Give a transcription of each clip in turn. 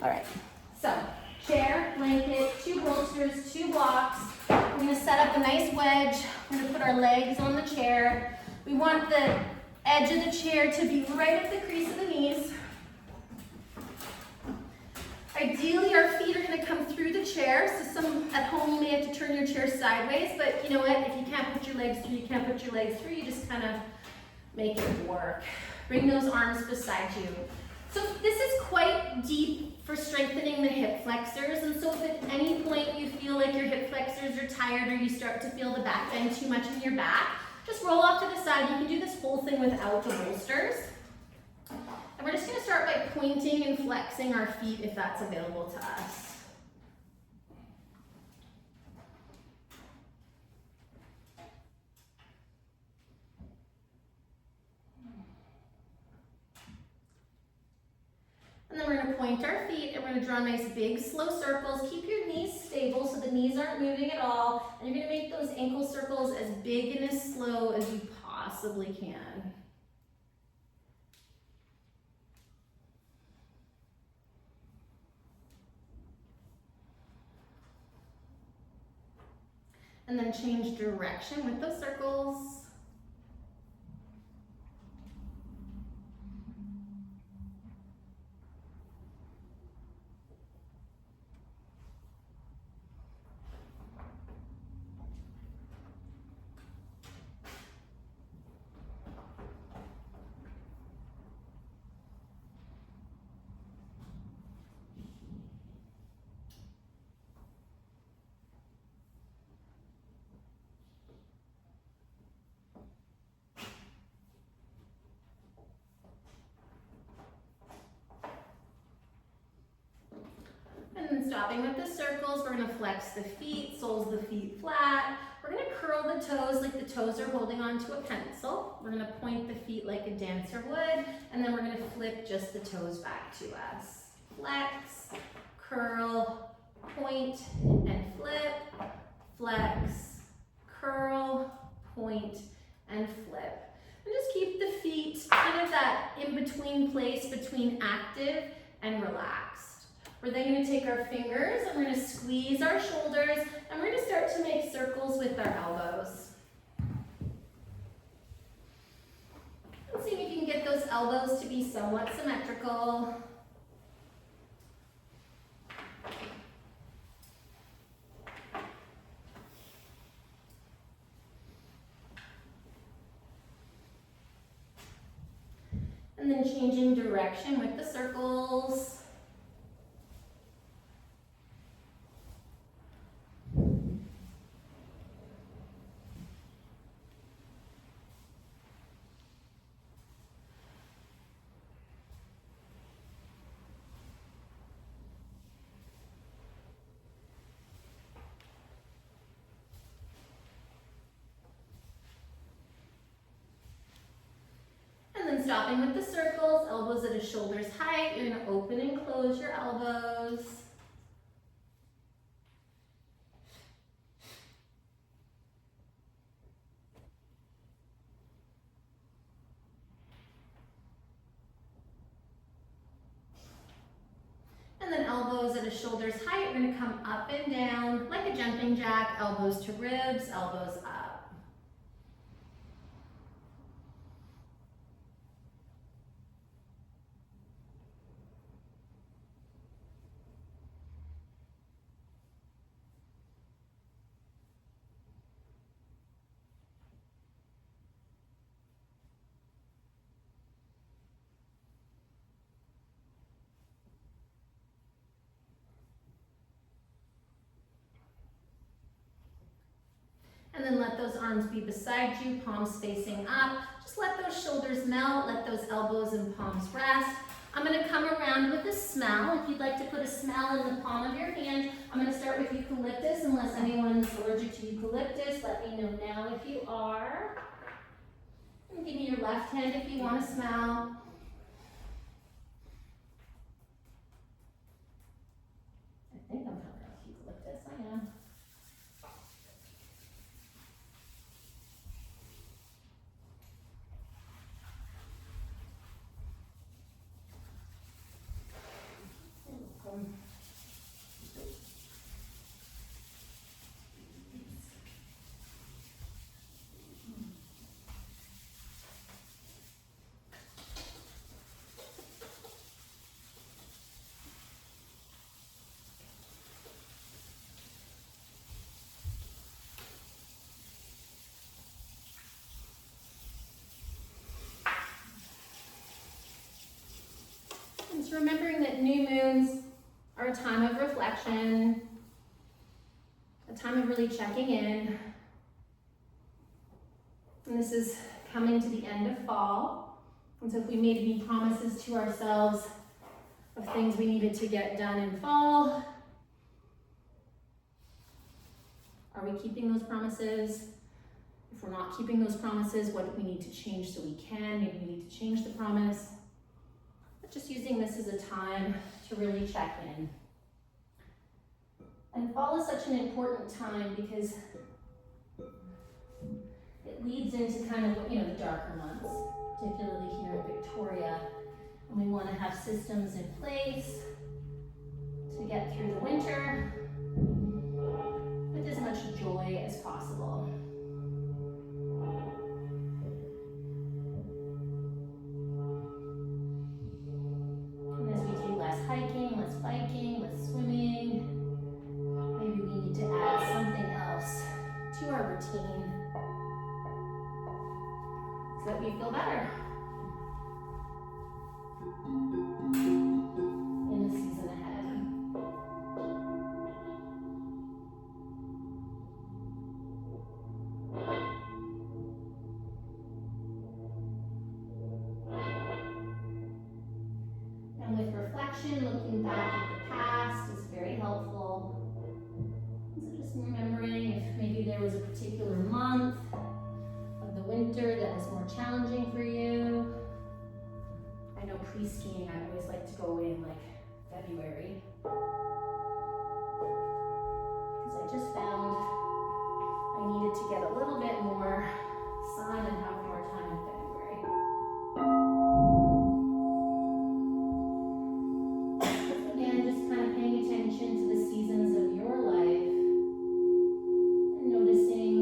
All right, so chair, blanket, 2 bolsters, 2 blocks. We're gonna set up a nice wedge. We're gonna put our legs on the chair. We want the edge of the chair to be right at the crease of the knees. Ideally, our feet are gonna come through the chair. So some at home, you may have to turn your chair sideways, but you know what? If you can't put your legs through, you can't put your legs through. You just kind of make it work. Bring those arms beside you. So this is quite deep for strengthening the hip flexors. And so if at any point you feel like your hip flexors are tired or you start to feel the back bend too much in your back, just roll off to the side. You can do this whole thing without the bolsters. And we're just gonna start by pointing and flexing our feet if that's available to us. And then we're gonna point our feet and we're gonna draw nice big slow circles. Keep your knees stable so the knees aren't moving at all. And you're gonna make those ankle circles as big and as slow as you possibly can. And then change direction with those circles. And then stopping with the circles, we're gonna flex the feet, soles of the feet flat. We're gonna curl the toes like the toes are holding onto a pencil. We're gonna point the feet like a dancer would, and then we're gonna flip just the toes back to us. Flex, curl, point, and flip. Flex, curl, point, and flip. And just keep the feet kind of that in-between place between active and relaxed. We're then going to take our fingers and we're going to squeeze our shoulders and we're going to start to make circles with our elbows. And see if you can get those elbows to be somewhat symmetrical. And then changing direction with the circles. Stopping with the circles, elbows at a shoulder's height. You're going to open and close your elbows. And then elbows at a shoulder's height. We're going to come up and down like a jumping jack, elbows to ribs, elbows up. And then let those arms be beside you, palms facing up. Just let those shoulders melt, let those elbows and palms rest. I'm gonna come around with a smell. If you'd like to put a smell in the palm of your hand, I'm gonna start with eucalyptus, unless anyone's allergic to eucalyptus. Let me know now if you are. And give me your left hand if you want to smell. I think I'm coming out with eucalyptus, I am. Just remembering that new moons are a time of reflection, a time of really checking in. And this is coming to the end of fall. And so if we made any promises to ourselves of things we needed to get done in fall, are we keeping those promises? If we're not keeping those promises, what do we need to change so we can? Maybe we need to change the promise. But just using this as a time to really check in. And fall is such an important time because it leads into kind of, the darker months, particularly here in Victoria. And we want to have systems in place to get through the winter with as much joy as possible. And as we do less hiking, less biking, less swimming, maybe we need to add something else to our routine so that we feel better in the season ahead. And with reflection, looking back at the past is very helpful. So just remembering if maybe there was a particular month of the winter that was more challenging for you. I know pre-skiing, I always like to go in like February. Because I just found I needed to get a little bit more sun and have more time in February. Again, just kind of paying attention to the seasons of your life and noticing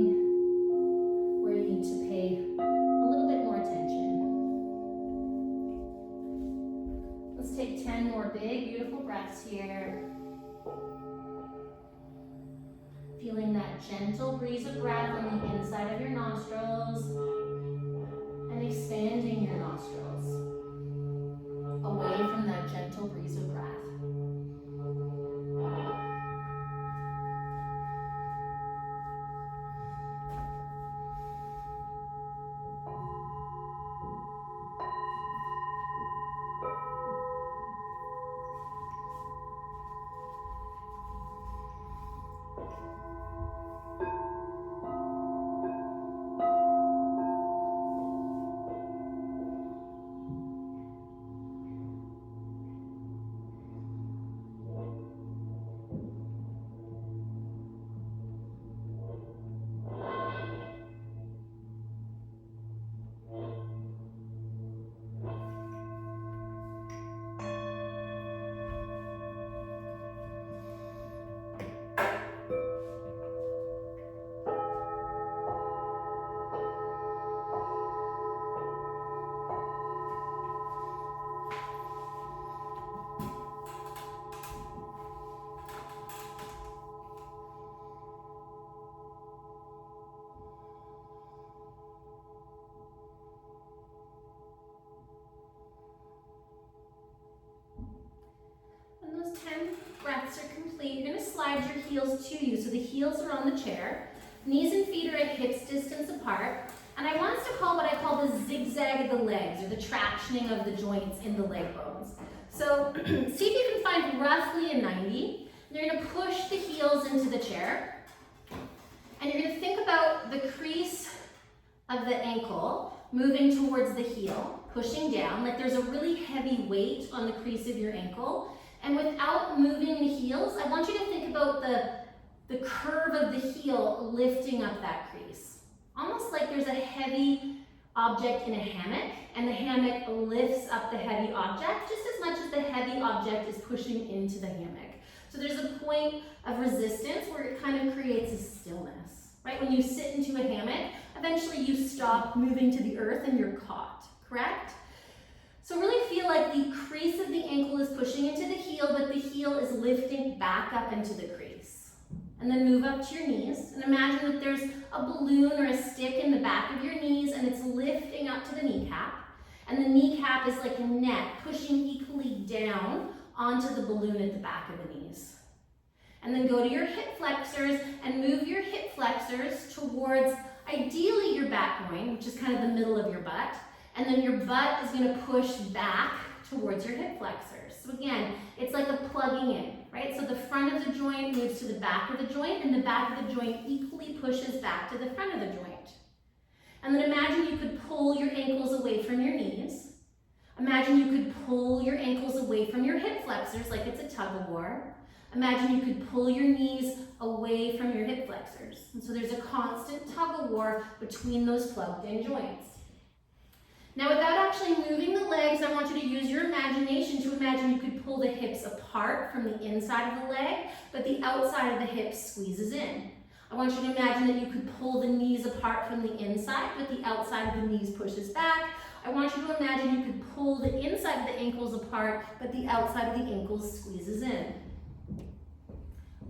where you need to pay a little bit more attention. Let's take 10 more big, beautiful breaths here. Feeling that gentle breeze of breath on the inside of your nostrils and expanding your nostrils away from that gentle breeze of breath. When those 10 breaths are complete, you're going to slide your heels to you. So the heels are on the chair. Knees and feet are at hips distance apart. And I want us to call what I call the zigzag of the legs, or the tractioning of the joints in the leg bones. So see if you can find roughly a 90. You're going to push the heels into the chair. And you're going to think about the crease of the ankle moving towards the heel, pushing down, like there's a really heavy weight on the crease of your ankle. And without moving the heels, I want you to think about the curve of the heel lifting up that crease. Almost like there's a heavy object in a hammock, and the hammock lifts up the heavy object just as much as the heavy object is pushing into the hammock. So there's a point of resistance where it kind of creates a stillness, right? When you sit into a hammock, eventually you stop moving to the earth and you're caught, correct? So really feel like the crease of the ankle is pushing into the heel, but the heel is lifting back up into the crease. And then move up to your knees, and imagine that there's a balloon or a stick in the back of your knees, and it's lifting up to the kneecap. And the kneecap is like a net pushing equally down onto the balloon at the back of the knees. And then go to your hip flexors and move your hip flexors towards ideally your back groin, which is kind of the middle of your butt. And then your butt is going to push back towards your hip flexors. So again, it's like a plugging in, right? So the front of the joint moves to the back of the joint, and the back of the joint equally pushes back to the front of the joint. And then imagine you could pull your ankles away from your knees. Imagine you could pull your ankles away from your hip flexors like it's a tug of war. Imagine you could pull your knees away from your hip flexors. And so there's a constant tug of war between those plugged in joints. Now, without actually moving the legs, I want you to use your imagination to imagine you could pull the hips apart from the inside of the leg, but the outside of the hip squeezes in. I want you to imagine that you could pull the knees apart from the inside, but the outside of the knees pushes back. I want you to imagine you could pull the inside of the ankles apart, but the outside of the ankles squeezes in.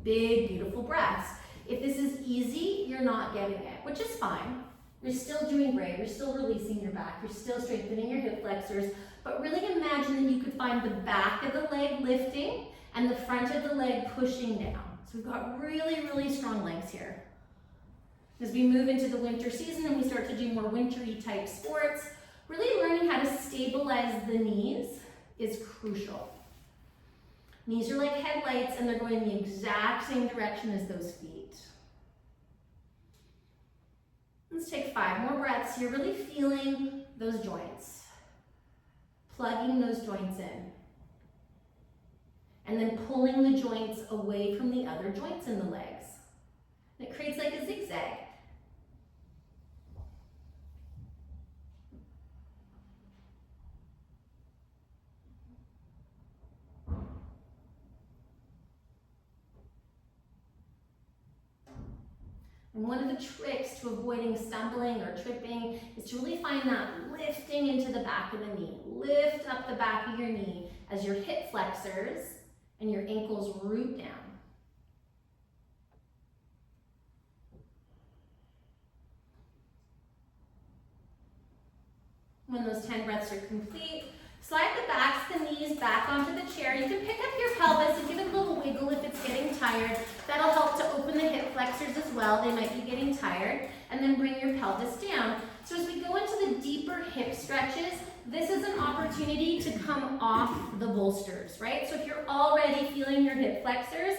Big, beautiful breaths. If this is easy, you're not getting it, which is fine. You're still doing great. You're still releasing your back. You're still strengthening your hip flexors. But really imagine that you could find the back of the leg lifting and the front of the leg pushing down. So we've got really, really strong legs here. As we move into the winter season and we start to do more wintry type sports, really learning how to stabilize the knees is crucial. Knees are like headlights and they're going the exact same direction as those feet. Let's take 5 more breaths here, really feeling those joints, plugging those joints in, and then pulling the joints away from the other joints in the legs. And it creates like a zigzag. And one of the tricks to avoiding stumbling or tripping is to really find that lifting into the back of the knee. Lift up the back of your knee as your hip flexors and your ankles root down. When those 10 breaths are complete, slide the backs, the knees back onto the chair. You can pick up your pelvis and give it a little wiggle if it's getting tired. That'll help to open the hip flexors as well. They might be getting tired. And then bring your pelvis down. So as we go into the deeper hip stretches, this is an opportunity to come off the bolsters, right? So if you're already feeling your hip flexors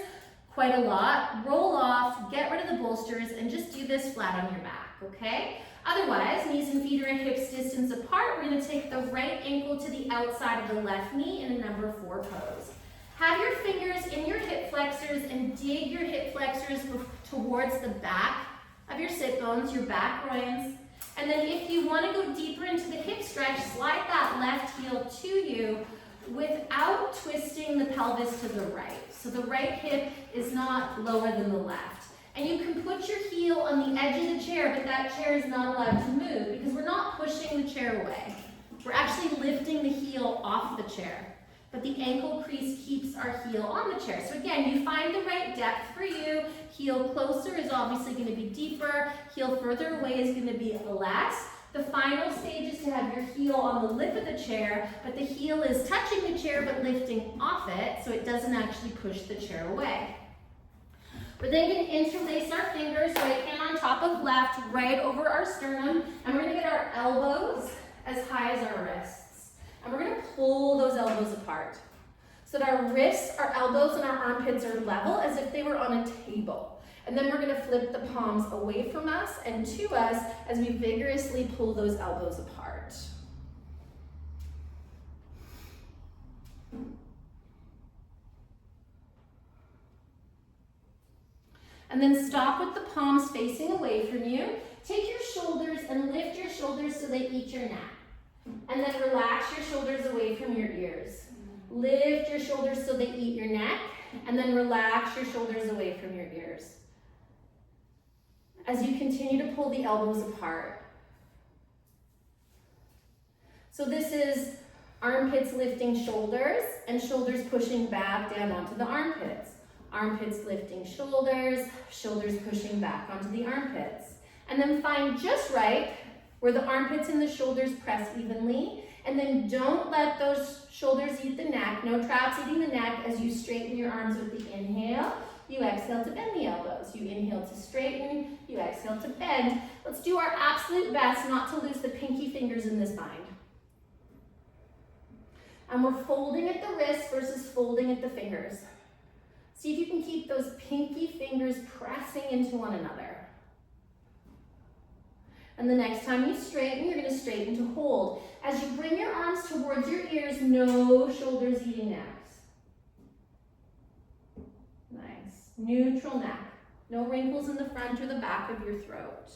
quite a lot, roll off, get rid of the bolsters, and just do this flat on your back, okay? Otherwise, knees and feet are at hips distance apart. We're going to take the right ankle to the outside of the left knee in a number 4 pose. Have your fingers in your hip flexors and dig your hip flexors towards the back of your sit bones, your back groins. And then if you want to go deeper into the hip stretch, slide that left heel to you without twisting the pelvis to the right. So the right hip is not lower than the left. And you can put your heel on the edge of the chair, but that chair is not allowed to move because we're not pushing the chair away. We're actually lifting the heel off the chair, but the ankle crease keeps our heel on the chair. So again, you find the right depth for you. Heel closer is obviously going to be deeper. Heel further away is going to be less. The final stage is to have your heel on the lip of the chair, but the heel is touching the chair but lifting off it, so it doesn't actually push the chair away. We're then going to interlace our fingers, right hand on top of left, right over our sternum, and we're going to get our elbows as high as our wrists. And we're going to pull those elbows apart so that our wrists, our elbows, and our armpits are level as if they were on a table. And then we're going to flip the palms away from us and to us as we vigorously pull those elbows apart. And then stop with the palms facing away from you. Take your shoulders and lift your shoulders so they eat your neck. And then relax your shoulders away from your ears. Lift your shoulders so they eat your neck. And then relax your shoulders away from your ears. As you continue to pull the elbows apart. So this is armpits lifting shoulders and shoulders pushing back down onto the armpits. Armpits lifting shoulders, shoulders pushing back onto the armpits. And then find just right where the armpits and the shoulders press evenly And then don't let those shoulders eat the neck. No traps eating the neck as you straighten your arms with the inhale. You exhale to bend the elbows. You inhale to straighten. You exhale to bend. Let's do our absolute best not to lose the pinky fingers in this bind. And we're folding at the wrist versus folding at the fingers. See if you can keep those pinky fingers pressing into one another. And the next time you straighten, you're going to straighten to hold. As you bring your arms towards your ears, no shoulders eating necks. Nice. Neutral neck. No wrinkles in the front or the back of your throat.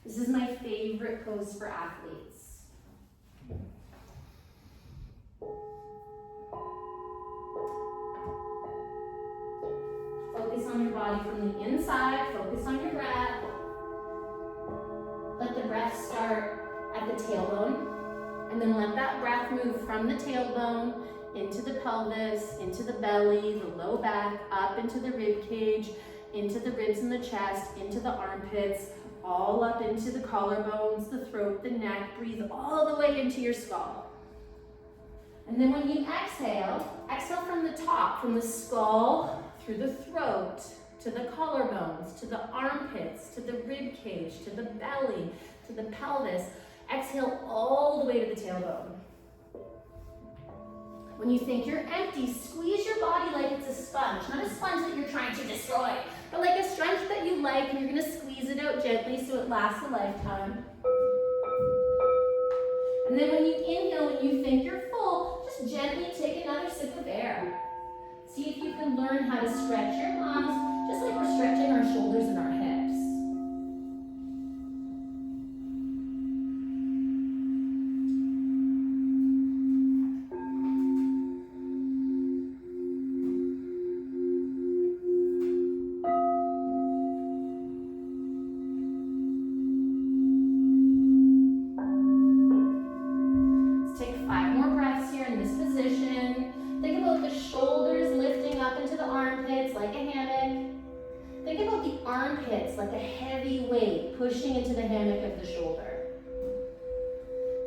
This is my favorite pose for athletes. Focus on your body from the inside. Focus on your breath. Let the breath start at the tailbone, and then let that breath move from the tailbone into the pelvis, into the belly, the low back, up into the rib cage, into the ribs and the chest, into the armpits, all up into the collarbones, the throat, the neck. Breathe all the way into your skull. And then when you exhale, exhale from the top, from the skull, through the throat, to the collarbones, to the armpits, to the rib cage, to the belly, to the pelvis. Exhale all the way to the tailbone. When you think you're empty, squeeze your body like it's a sponge. Not a sponge that you're trying to destroy, but like a sponge that you like, and you're gonna squeeze it out gently so it lasts a lifetime. And then when you inhale, when you think you're full, just gently take another sip of air. See if you can learn how to stretch your lungs, just like we're stretching our shoulders and our hips. Let's take 5 more breaths here in this position. Think about the shoulders lifting up into the armpits like a hammock. Think about the armpits like a heavy weight pushing into the hammock of the shoulder.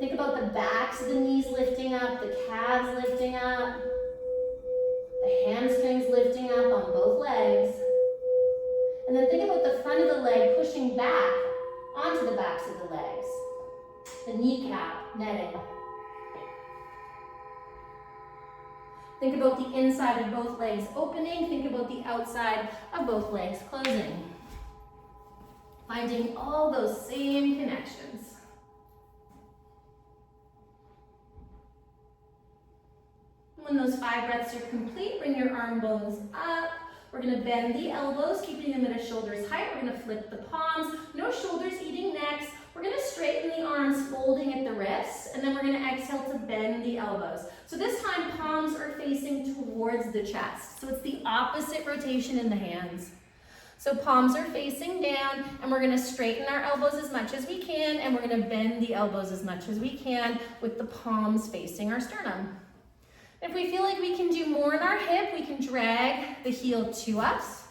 Think about the backs of the knees lifting up, the calves lifting up, the hamstrings lifting up on both legs. And then think about the front of the leg pushing back onto the backs of the legs. The kneecap netting. Think about the inside of both legs opening. Think about the outside of both legs closing. Finding all those same connections. When those 5 breaths are complete, bring your arm bones up. We're going to bend the elbows, keeping them at a shoulder's height. We're going to flip the palms. No shoulders eating necks. We're going to straighten the arms, folding at the wrists, and then we're going to exhale to bend the elbows. So this time, palms are facing towards the chest. So it's the opposite rotation in the hands. So palms are facing down, and we're going to straighten our elbows as much as we can, and we're going to bend the elbows as much as we can with the palms facing our sternum. If we feel like we can do more in our hip, we can drag the heel to us.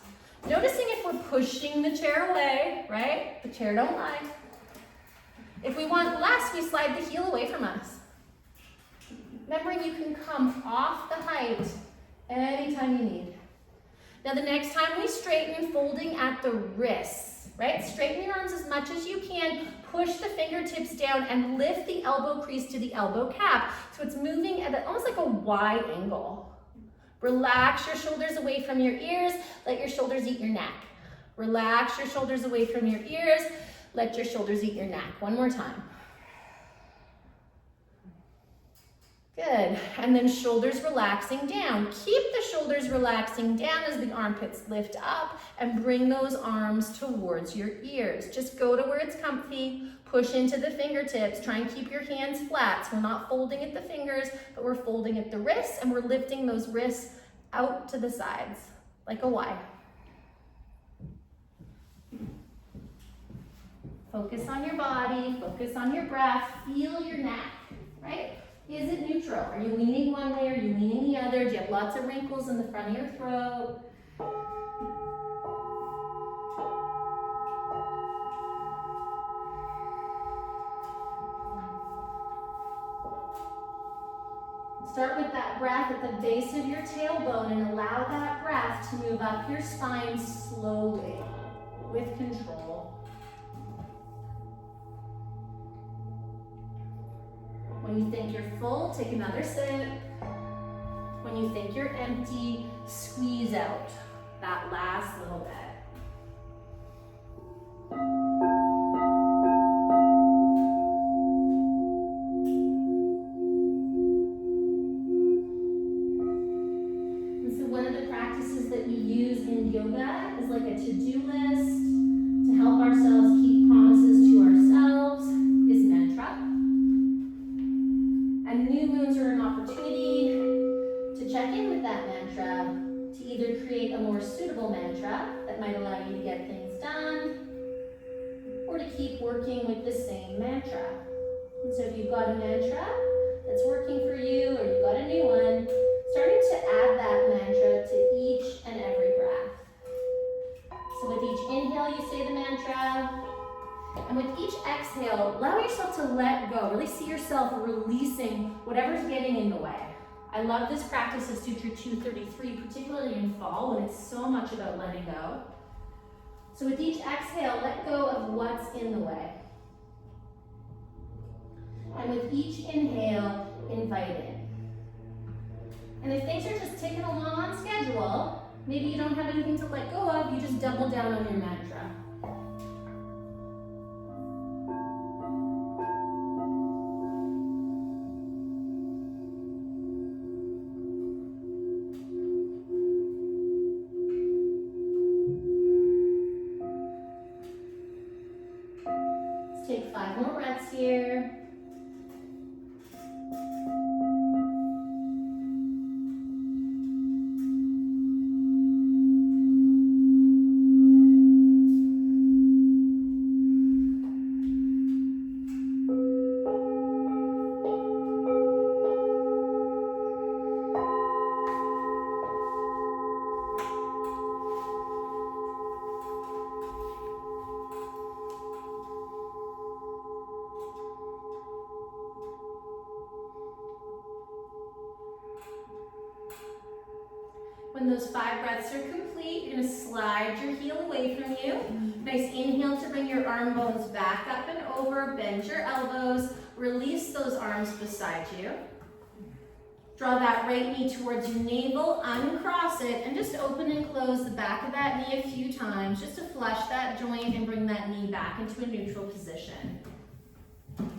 Noticing if we're pushing the chair away, right? The chair don't lie. If we want less, we slide the heel away from us. Remembering you can come off the height anytime you need. Now the next time we straighten, folding at the wrists, right? Straighten your arms as much as you can. Push the fingertips down and lift the elbow crease to the elbow cap. So it's moving at almost like a Y angle. Relax your shoulders away from your ears. Let your shoulders eat your neck. Relax your shoulders away from your ears. Let your shoulders eat your neck. One more time. Good. And then shoulders relaxing down. Keep the shoulders relaxing down as the armpits lift up and bring those arms towards your ears. Just go to where it's comfy. Push into the fingertips. Try and keep your hands flat. So we're not folding at the fingers, but we're folding at the wrists, and we're lifting those wrists out to the sides like a Y. Focus on your body. Focus on your breath. Feel your neck, right? Is it neutral? Are you leaning one way? Are you leaning the other? Do you have lots of wrinkles in the front of your throat? Start with that breath at the base of your tailbone and allow that breath to move up your spine slowly with control. When you think you're full, take another sip. When you think you're empty, squeeze out that last little bit. Yoga is like a to-do list to help ourselves keep promises to ourselves is mantra. And new moons are an opportunity to check in with that mantra, to either create a more suitable mantra that might allow you to get things done, or to keep working with the same mantra. And so if you've got a mantra that's working for you, or you've got a new one, starting to add that mantra to each and every breath. So with each inhale, you say the mantra. And with each exhale, allow yourself to let go. Really see yourself releasing whatever's getting in the way. I love this practice of Sutra 233, particularly in fall when it's so much about letting go. So with each exhale, let go of what's in the way. And with each inhale, invite in. And if things are just ticking along on schedule, maybe you don't have anything to let go of, you just double down on your mantra. Let's take 5 more breaths here. When those 5 breaths are complete, you're going to slide your heel away from you. Nice inhale to bring your arm bones back up and over. Bend your elbows. Release those arms beside you. Draw that right knee towards your navel. Uncross it and just open and close the back of that knee a few times just to flush that joint and bring that knee back into a neutral position. And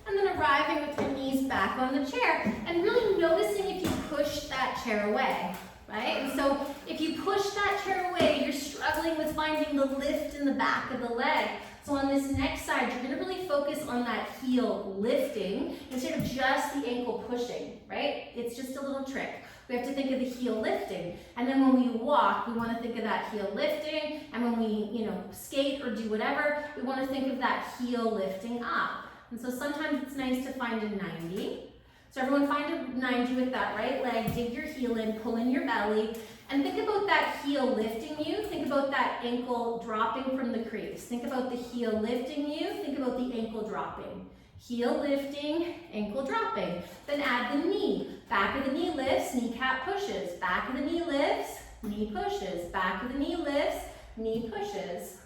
then arriving with your knees back on the chair and really noticing if you push that chair away. Right? And so if you push that chair away, you're struggling with finding the lift in the back of the leg. So on this next side, you're going to really focus on that heel lifting instead of just the ankle pushing, right? It's just a little trick. We have to think of the heel lifting. And then when we walk, we want to think of that heel lifting. And when we, skate or do whatever, we want to think of that heel lifting up. And so sometimes it's nice to find a 90. So everyone find a 90 with that right leg, dig your heel in, pull in your belly, and think about that heel lifting you. Think about that ankle dropping from the crease. Think about the heel lifting you, think about the ankle dropping. Heel lifting, ankle dropping. Then add the knee. Back of the knee lifts, kneecap pushes. Back of the knee lifts, knee pushes. Back of the knee lifts, knee pushes.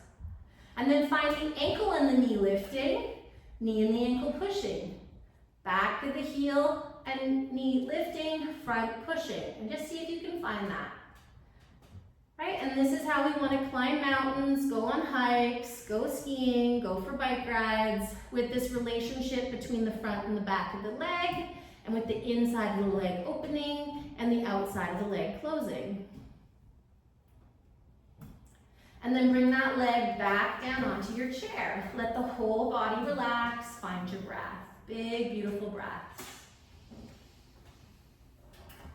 And then find the ankle and the knee lifting, knee and the ankle pushing. Back of the heel and knee lifting, front pushing. And just see if you can find that. Right? And this is how we want to climb mountains, go on hikes, go skiing, go for bike rides, with this relationship between the front and the back of the leg, and with the inside of the leg opening and the outside of the leg closing. And then bring that leg back down onto your chair. Let the whole body relax, find your breath. Big, beautiful breaths.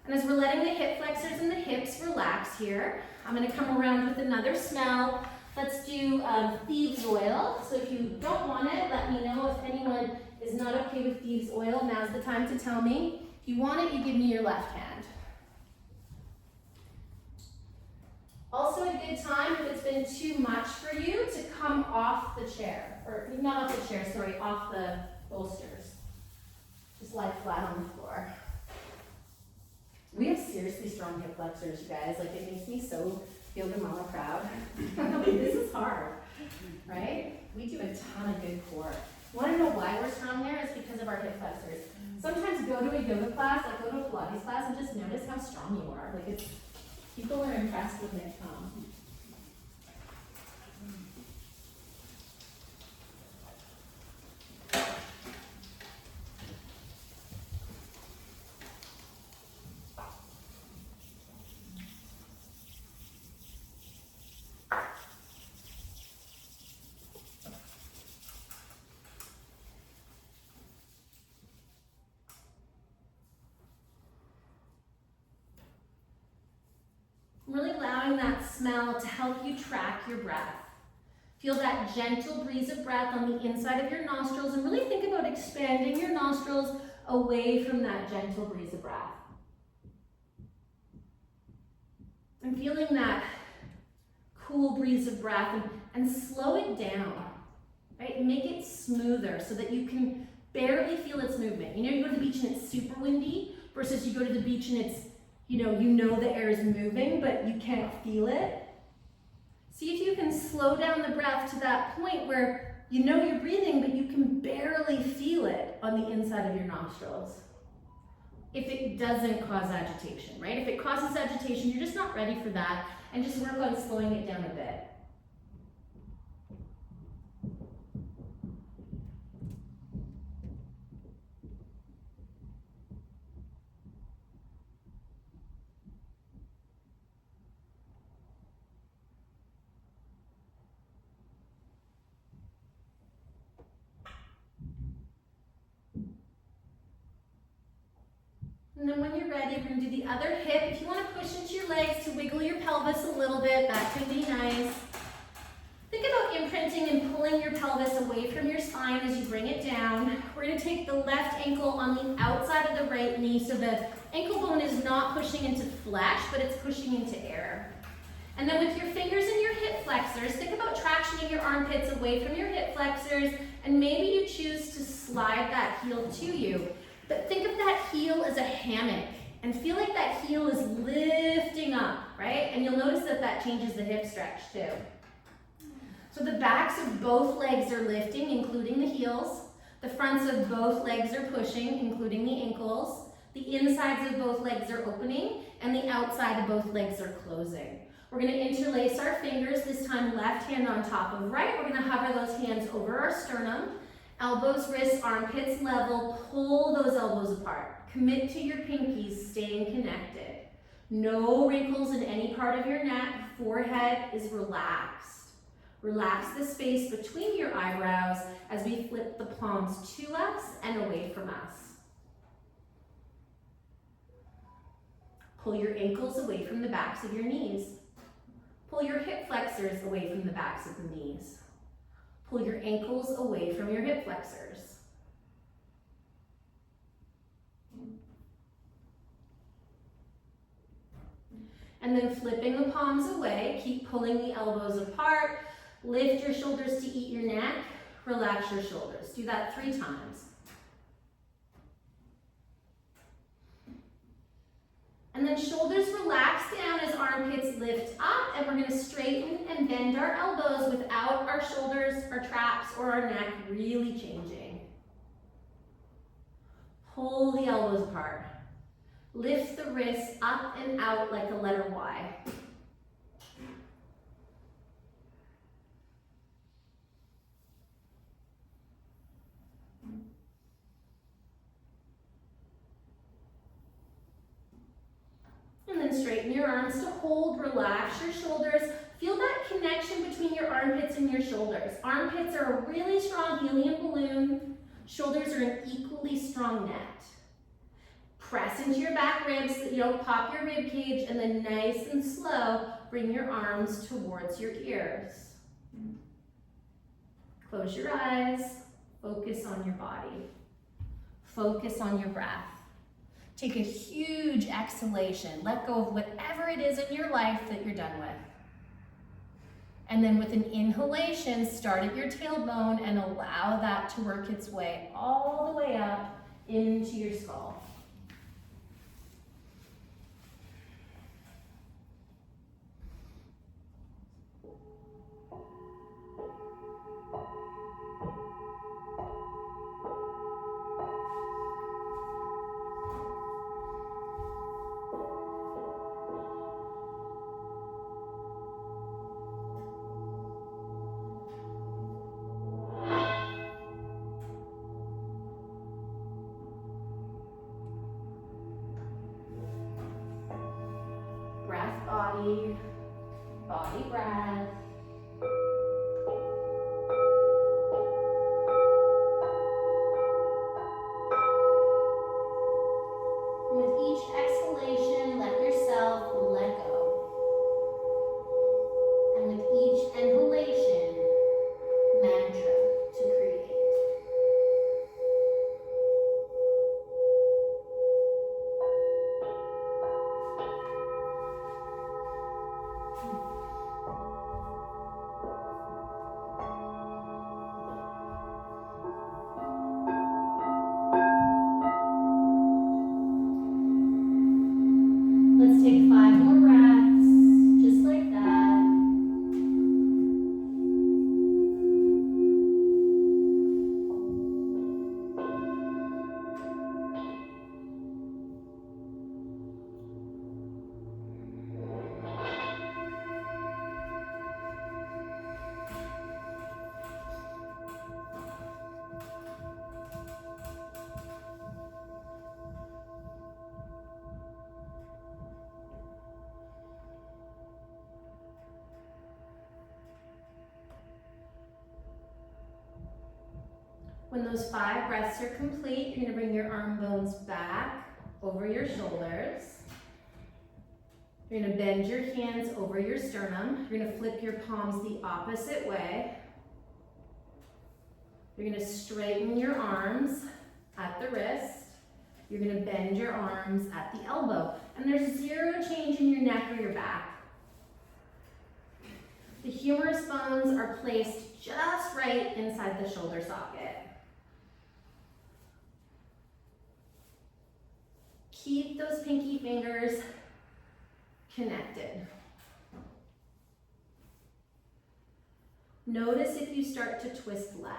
And as we're letting the hip flexors and the hips relax here, I'm going to come around with another smell. Let's do thieves oil. So if you don't want it, let me know. If anyone is not okay with thieves oil, now's the time to tell me. If you want it, you give me your left hand. Also a good time, if it's been too much for you, to come off the chair. Or not off the chair, sorry, off the bolsters. Just lie flat on the floor. seriously strong hip flexors, you guys. Like, it makes me so yoga mama proud. Like, this is hard, right? We do a ton of good core. Want to know why we're strong there? It's because of our hip flexors. Sometimes go to a yoga class, like go to a Pilates class, and just notice how strong you are. Like, it's, people are impressed when they come. Really allowing that smell to help you track your breath. Feel that gentle breeze of breath on the inside of your nostrils, and really think about expanding your nostrils away from that gentle breeze of breath. And feeling that cool breeze of breath, and slow it down, right? Make it smoother so that you can barely feel its movement. You know, you go to the beach and it's super windy versus you go to the beach and it's, you know the air is moving, but you can't feel it. See if you can slow down the breath to that point where you know you're breathing, but you can barely feel it on the inside of your nostrils. If it doesn't cause agitation, right? If it causes agitation, you're just not ready for that, and just work on slowing it down a bit. And then when you're ready, we're going to do the other hip. If you want to push into your legs to wiggle your pelvis a little bit, that can be nice. Think about imprinting and pulling your pelvis away from your spine as you bring it down. We're going to take the left ankle on the outside of the right knee, so the ankle bone is not pushing into flesh, but it's pushing into air. And then with your fingers and your hip flexors, think about tractioning your armpits away from your hip flexors, and maybe you choose to slide that heel to you. But think of that heel as a hammock, and feel like that heel is lifting up, right? And you'll notice that that changes the hip stretch too. So the backs of both legs are lifting, including the heels. The fronts of both legs are pushing, including the ankles. The insides of both legs are opening, and the outside of both legs are closing. We're going to interlace our fingers, this time left hand on top of right. We're going to hover those hands over our sternum. Elbows, wrists, armpits level. Pull those elbows apart. Commit to your pinkies, staying connected. No wrinkles in any part of your neck. Forehead is relaxed. Relax the space between your eyebrows as we flip the palms to us and away from us. Pull your ankles away from the backs of your knees. Pull your hip flexors away from the backs of the knees. Pull your ankles away from your hip flexors. And then flipping the palms away, keep pulling the elbows apart. Lift your shoulders to eat your neck. Relax your shoulders. Do that 3 times. And then shoulders relax down as armpits lift up, and we're going to straighten and bend our elbows without our shoulders, our traps, or our neck really changing. Pull the elbows apart. Lift the wrists up and out like a letter Y. And then straighten your arms to hold, relax your shoulders. Feel that connection between your armpits and your shoulders. Armpits are a really strong helium balloon. Shoulders are an equally strong net. Press into your back ribs so that you don't pop your rib cage, and then nice and slow, bring your arms towards your ears. Close your eyes, focus on your body. Focus on your breath. Take a huge exhalation. Let go of whatever it is in your life that you're done with. And then with an inhalation, start at your tailbone and allow that to work its way all the way up into your skull. body, body breath. With each exhalation, let yourself let go. And with each inhalation, mantra to create. Let's take 5 more breaths, just like that. When those 5 breaths are complete, you're going to bring your arm bones back over your shoulders. You're going to bend your hands over your sternum. You're going to flip your palms the opposite way. You're going to straighten your arms at the wrist. You're going to bend your arms at the elbow. And there's 0 change in your neck or your back. The humerus bones are placed just right inside the shoulder socket. Keep those pinky fingers connected. Notice if you start to twist left.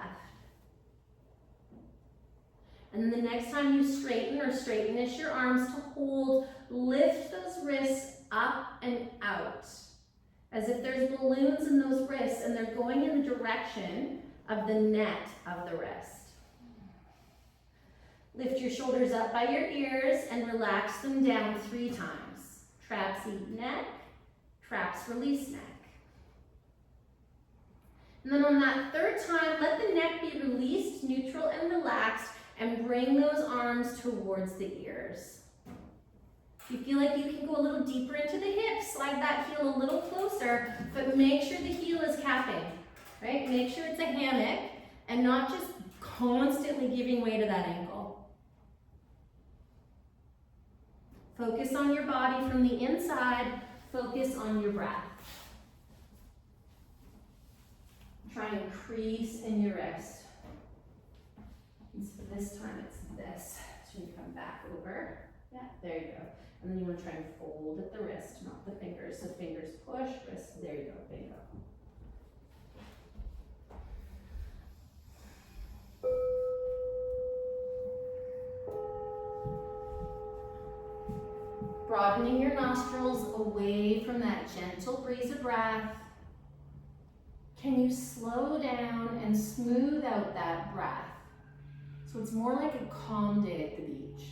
And then the next time you straighten or straighten-ish your arms to hold, lift those wrists up and out. As if there's balloons in those wrists and they're going in the direction of the net of the wrist. Lift your shoulders up by your ears and relax them down 3 times. Traps eat neck, traps release neck. And then on that 3rd time, let the neck be released, neutral, and relaxed, and bring those arms towards the ears. If you feel like you can go a little deeper into the hips, slide that heel a little closer, but make sure the heel is capping, right? Make sure it's a hammock and not just constantly giving way to that ankle. Focus on your body from the inside, focus on your breath. Try and crease in your wrist. And so this time it's this. So you come back over. Yeah, there you go. And then you want to try and fold at the wrist, not the fingers. So fingers push, wrist, there you go, bingo. Broadening your nostrils away from that gentle breeze of breath. Can you slow down and smooth out that breath? So it's more like a calm day at the beach.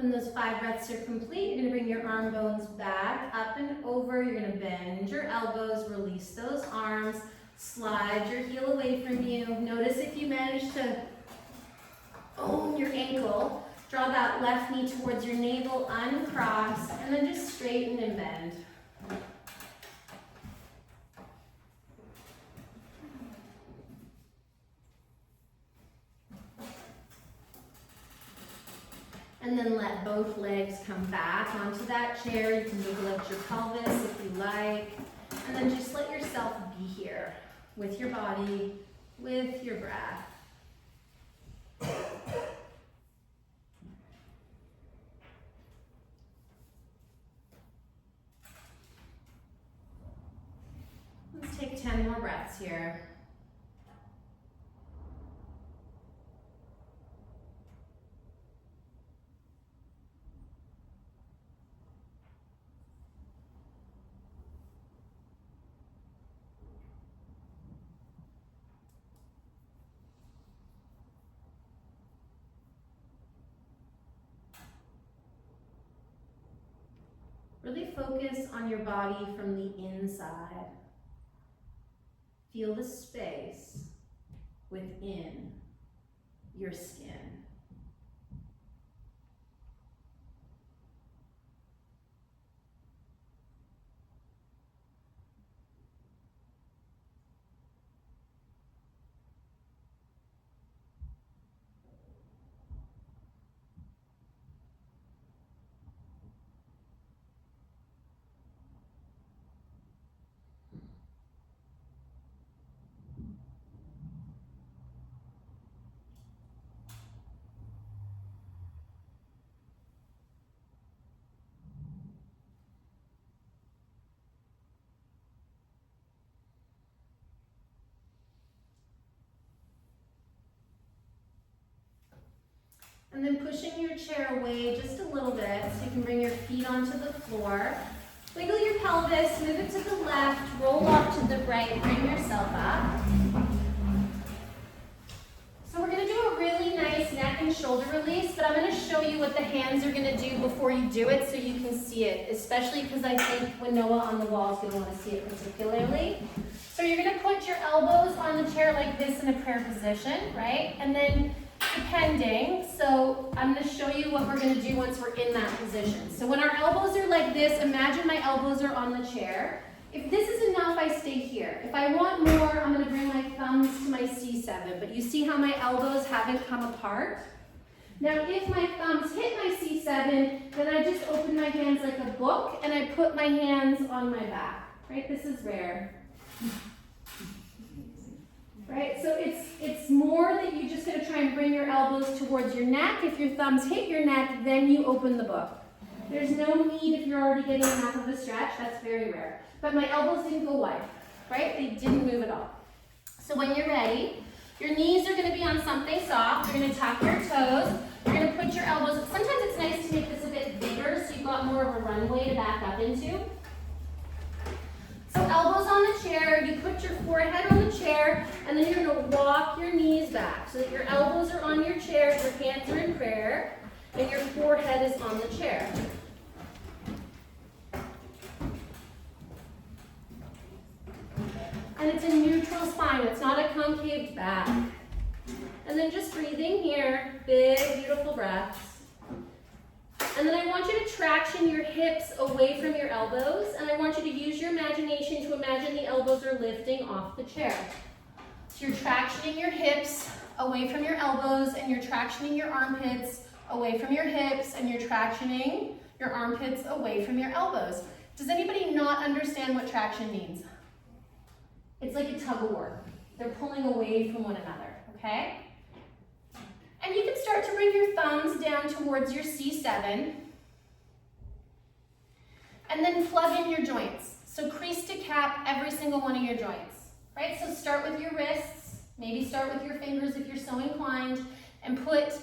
When those 5 breaths are complete, you're gonna bring your arm bones back, up and over. You're gonna bend your elbows, release those arms, slide your heel away from you. Notice if you manage to own your ankle, draw that left knee towards your navel, uncross, and then just straighten and bend. And then let both legs come back onto that chair. You can wiggle out your pelvis if you like. And then just let yourself be here with your body, with your breath. Let's take 10 more breaths here. Really focus on your body from the inside. Feel the space within your skin. And then pushing your chair away just a little bit so you can bring your feet onto the floor. Wiggle your pelvis, move it to the left, roll off to the right, bring yourself up. So we're gonna do a really nice neck and shoulder release, but I'm gonna show you what the hands are gonna do before you do it so you can see it, especially because I think when Noah on the wall is gonna wanna see it particularly. So you're gonna put your elbows on the chair like this in a prayer position, right? And then depending, so I'm going to show you what we're going to do once we're in that position. So when our elbows are like this, imagine my elbows are on the chair. If this is enough, I stay here. If I want more, I'm going to bring my thumbs to my C7, but you see how my elbows haven't come apart? Now if my thumbs hit my C7, then I just open my hands like a book and I put my hands on my back, right? This is rare. Right, so it's more that you're just going to try and bring your elbows towards your neck. If your thumbs hit your neck, then you open the book. There's no need if you're already getting enough of a stretch. That's very rare. But my elbows didn't go wide, right? They didn't move at all. So when you're ready, your knees are going to be on something soft. You're going to tuck your toes. You're going to put your elbows. Sometimes it's nice to make this a bit bigger so you've got more of a runway to back up into. So elbows on the chair, you put your forehead on the chair, and then you're going to walk your knees back so that your elbows are on your chair, your hands are in prayer, and your forehead is on the chair. And it's a neutral spine, it's not a concave back. And then just breathing here, big, beautiful breaths. And then I want you to traction your hips away from your elbows, and I want you to use your imagination to imagine the elbows are lifting off the chair. So you're tractioning your hips away from your elbows, and you're tractioning your armpits away from your hips, and you're tractioning your armpits away from your elbows. Does anybody not understand what traction means? It's like a tug of war. They're pulling away from one another, okay? And you can start to bring your thumbs down towards your C7. And then plug in your joints. So crease to cap every single one of your joints, right? So start with your wrists, maybe start with your fingers if you're so inclined, and put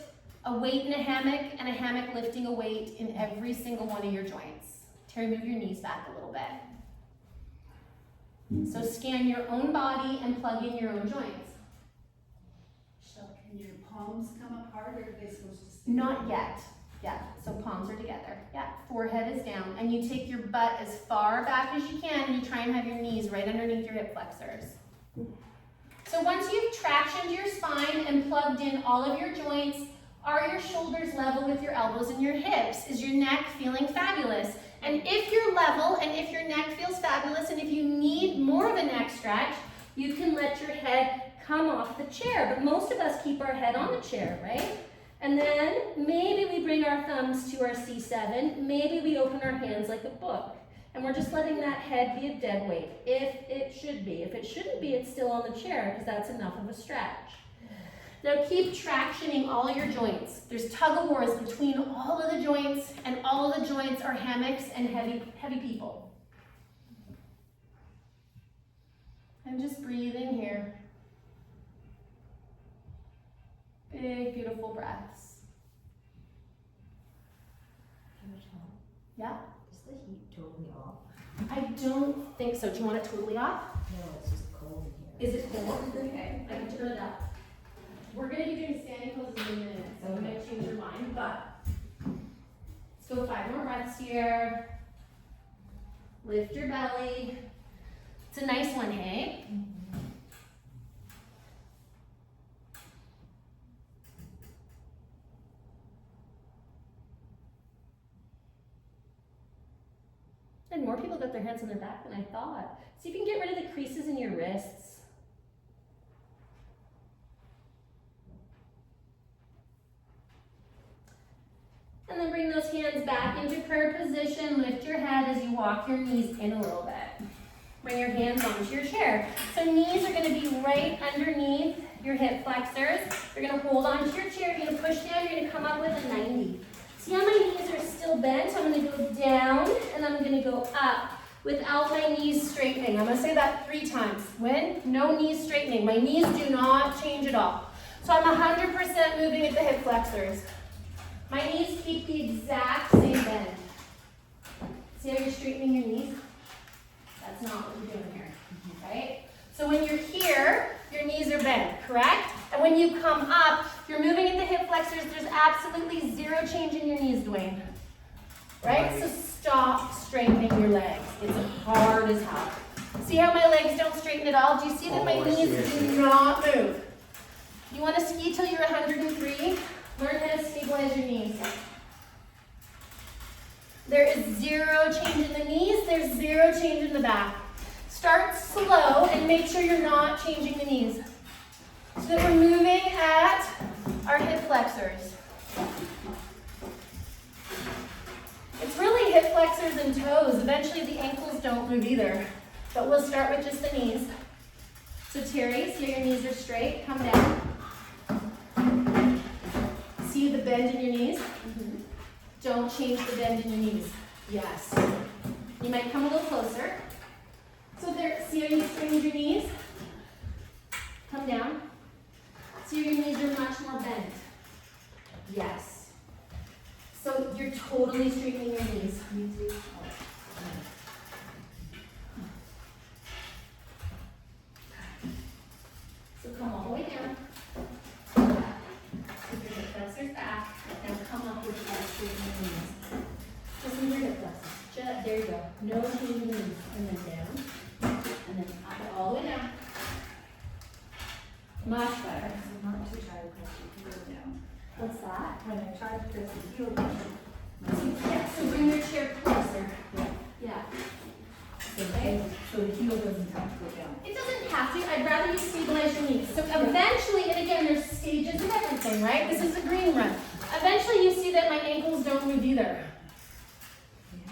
a weight in a hammock and a hammock lifting a weight in every single one of your joints. Terry, move your knees back a little bit. So scan your own body and plug in your own joints. Can your palms come apart, or are they supposed to stay? Not yet. Yeah. So palms are together. Yeah, forehead is down. And you take your butt as far back as you can, and you try and have your knees right underneath your hip flexors. So once you've tractioned your spine and plugged in all of your joints, are your shoulders level with your elbows and your hips? Is your neck feeling fabulous? And if you're level, and if your neck feels fabulous, and if you need more of a neck stretch, you can let your head come off the chair. But most of us keep our head on the chair, right? And then maybe we bring our thumbs to our C7. Maybe we open our hands like a book. And we're just letting that head be a dead weight, if it should be. If it shouldn't be, it's still on the chair because that's enough of a stretch. Now keep tractioning all your joints. There's tug of wars between all of the joints, and all of the joints are hammocks and heavy people. I'm just breathing here. Big, beautiful breaths. Yeah? Is the heat totally off? I don't think so. Do you want it totally off? No, it's just cold in here. Is it cold? Okay, I can turn it up. We're going to be doing standing poses in a minute, so I'm going to change your mind, but let's go 5 more breaths here. Lift your belly. It's a nice one, hey? And more people got their hands on their back than I thought. So you can get rid of the creases in your wrists. And then bring those hands back into prayer position. Lift your head as you walk your knees in a little bit. Bring your hands onto your chair. So knees are going to be right underneath your hip flexors. You're going to hold onto your chair. You're going to push down. You're going to come up with a 90. See how my knees are still bent? I'm going to go down and I'm going to go up without my knees straightening. I'm going to say that 3 times. When? No knees straightening. My knees do not change at all. So I'm 100% moving at the hip flexors. My knees keep the exact same bend. See how you're straightening your knees? That's not what we're doing here, right? So when you're here, your knees are bent, correct? And when you come up, you're moving at the hip flexors. There's absolutely 0 change in your knees, Dwayne. Right? So stop straightening your legs. It's hard as hell. See how my legs don't straighten at all? Do you see that my knees do not move? You want to ski till you're 103? Learn how to stabilize your knees. There is 0 change in the knees. There's 0 change in the back. Start slow and make sure you're not changing the knees. So that we're moving at our hip flexors. It's really hip flexors and toes. Eventually the ankles don't move either. But we'll start with just the knees. So Terry, see your knees are straight. Come down. See the bend in your knees? Don't change the bend in your knees. Yes. You might come a little closer. So there, see how you straighten your knees? Come down. See how your knees are much more bent. Yes. So you're totally straightening your knees. So come all the way down. Keep your hip flexors back. And come up with that straightening your knees. Just move your hip flexors. There you go. No change in the knees. And then down. And then up all the way down. Much better. I'm not too tired to press your heel down. What's that? When I try to press the heel down, Yeah, so bring your chair closer. Yeah. so the heel doesn't have to go down. It doesn't have to. I'd rather you stabilize your knees. So eventually, and again, there's stages of everything, right? This is a green run. Eventually, you see that my ankles don't move either.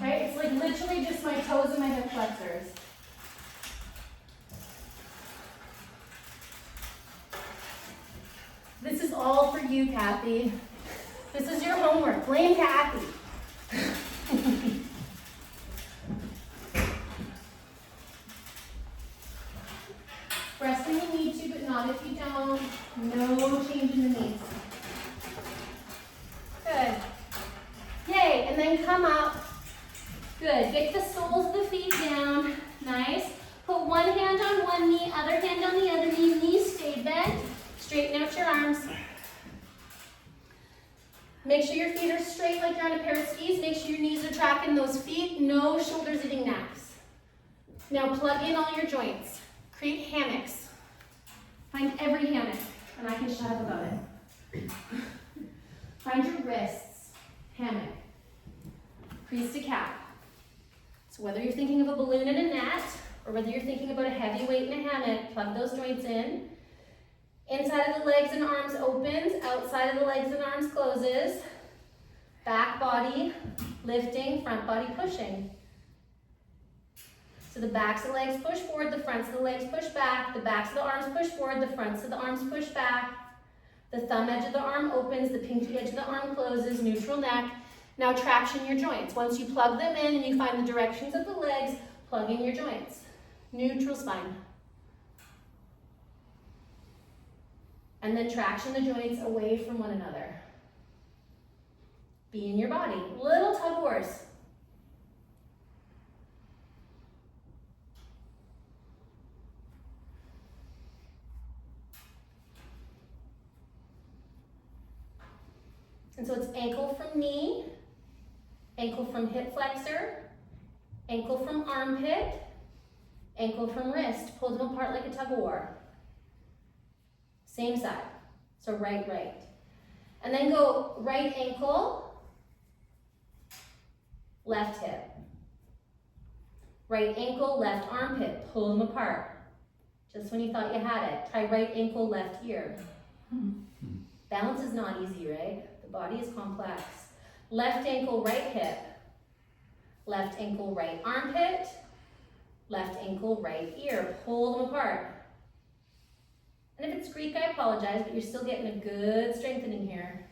Right? It's like literally just my toes and my hip flexors. This is all for you, Kathy. This is your homework. Blame Kathy. Rest when you need to, but not if you don't. No change in the knees. Good. Yay, and then come up. Good. Get the soles of the feet down. Nice. Put one hand on one knee, other hand on the other knee. Knees stay bent. Straighten out your arms. Make sure your feet are straight like you're on a pair of skis. Make sure your knees are tracking those feet. No shoulders eating necks. Now plug in all your joints. Create hammocks. Find every hammock, and I can shut up about it. Find your wrists. Hammock. Crease to cap. So whether you're thinking of a balloon and a net, or whether you're thinking about a heavy weight in a hammock, plug those joints in. Inside of the legs and arms opens, outside of the legs and arms closes. Back body lifting, front body pushing. So the backs of the legs push forward, the fronts of the legs push back, the backs of the arms push forward, the fronts of the arms push back. The thumb edge of the arm opens, the pinky edge of the arm closes, neutral neck. Now traction your joints. Once you plug them in and you find the directions of the legs, plug in your joints. Neutral spine. And then traction the joints away from one another. Be in your body. Little tug wars. And so it's ankle from knee, ankle from hip flexor, ankle from armpit, ankle from wrist. Pull them apart like a tug of war. Same side. So right, right. And then go right ankle, left hip. Right ankle, left armpit. Pull them apart. Just when you thought you had it. Try right ankle, left ear. Balance is not easy, right? The body is complex. Left ankle, right hip. Left ankle, right armpit. Left ankle, right ear. Pull them apart. And if it's Greek, I apologize, but you're still getting a good strengthening here.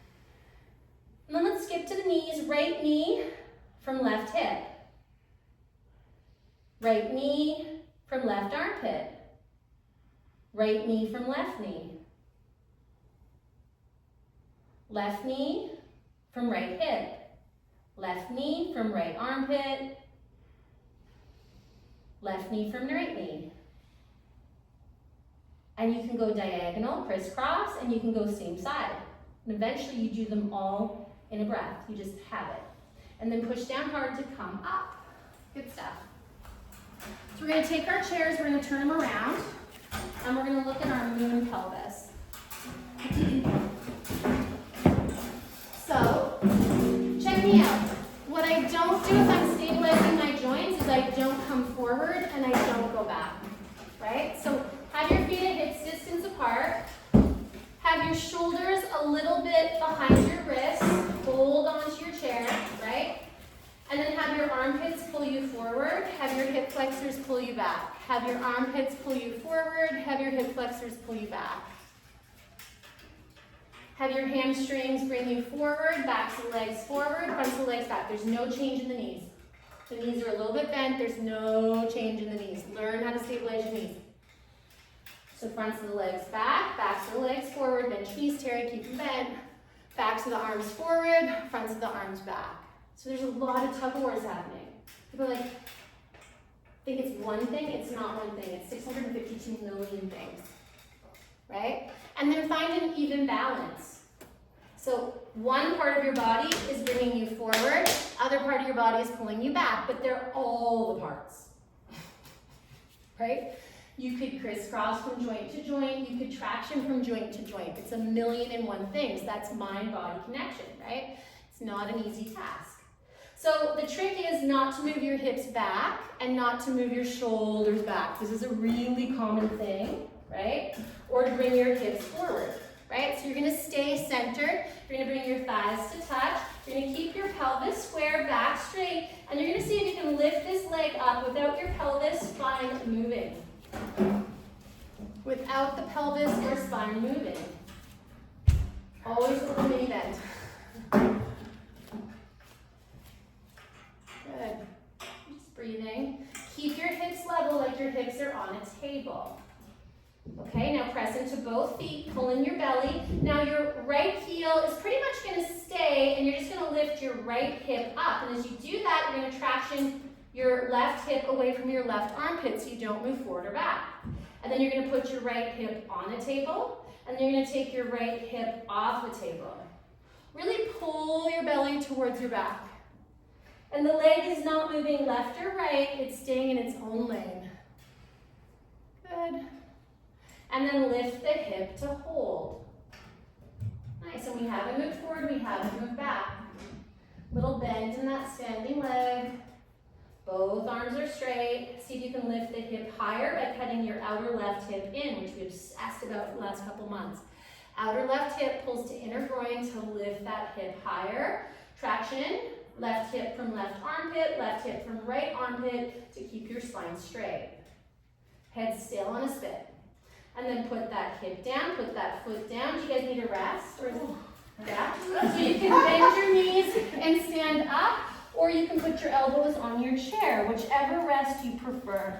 And then let's skip to the knees. Right knee from left hip. Right knee from left armpit. Right knee from left knee. Left knee from right hip. Left knee from right armpit. Left knee from right knee. And you can go diagonal, crisscross, and you can go same side. And eventually you do them all in a breath. You just have it. And then push down hard to come up. Good stuff. So we're going to take our chairs, we're going to turn them around, and we're going to look at our moon pelvis. So, check me out. What I don't do if I'm stabilizing my joints is I don't come forward and I don't go back, right? So have your feet at hips distance apart. Have your shoulders a little bit behind your wrists. Hold onto your chair, right? And then have your armpits pull you forward. Have your hip flexors pull you back. Have your armpits pull you forward. Have your hip flexors pull you back. Have your hamstrings bring you forward, backs of the legs forward, fronts of the legs back. There's no change in the knees. The knees are a little bit bent. There's no change in the knees. Learn how to stabilize your knees. So fronts of the legs back, backs of the legs forward, bench knees, Terry, keep them bent. Backs of the arms forward, fronts of the arms back. So there's a lot of tug of wars happening. People like think it's one thing. It's not one thing. It's 652 million things, right? And then find an even balance. So one part of your body is bringing you forward, other part of your body is pulling you back, but they're all the parts, right? You could crisscross from joint to joint, you could traction from joint to joint. It's a million and one things. That's mind-body connection, right? It's not an easy task. So the trick is not to move your hips back and not to move your shoulders back. This is a really common thing, right? Or to bring your hips forward, right? So you're gonna stay centered. You're gonna bring your thighs to touch. You're gonna keep your pelvis square, back straight, and you're gonna see if you can lift this leg up without your pelvis spine moving. Without the pelvis or spine moving. Always a little mini bend. Good. Just breathing. Keep your hips level like your hips are on a table. Okay, now press into both feet, pull in your belly. Now your right heel is pretty much going to stay, and you're just going to lift your right hip up. And as you do that, you're going to traction your left hip away from your left armpit so you don't move forward or back. And then you're going to put your right hip on a table, and then you're going to take your right hip off the table. Really pull your belly towards your back. And the leg is not moving left or right, it's staying in its own lane. Good. And then lift the hip to hold. Nice, and we haven't moved forward, we haven't moved back. Little bend in that standing leg. Both arms are straight. See if you can lift the hip higher by cutting your outer left hip in, which we obsessed about the last couple months. Outer left hip pulls to inner groin to lift that hip higher. Traction, left hip from left armpit, left hip from right armpit to keep your spine straight. Head still on a spit. And then put that hip down, put that foot down. Do you guys need a rest? Or is it, yeah? So you can bend your knees and stand up, or you can put your elbows on your chair, whichever rest you prefer.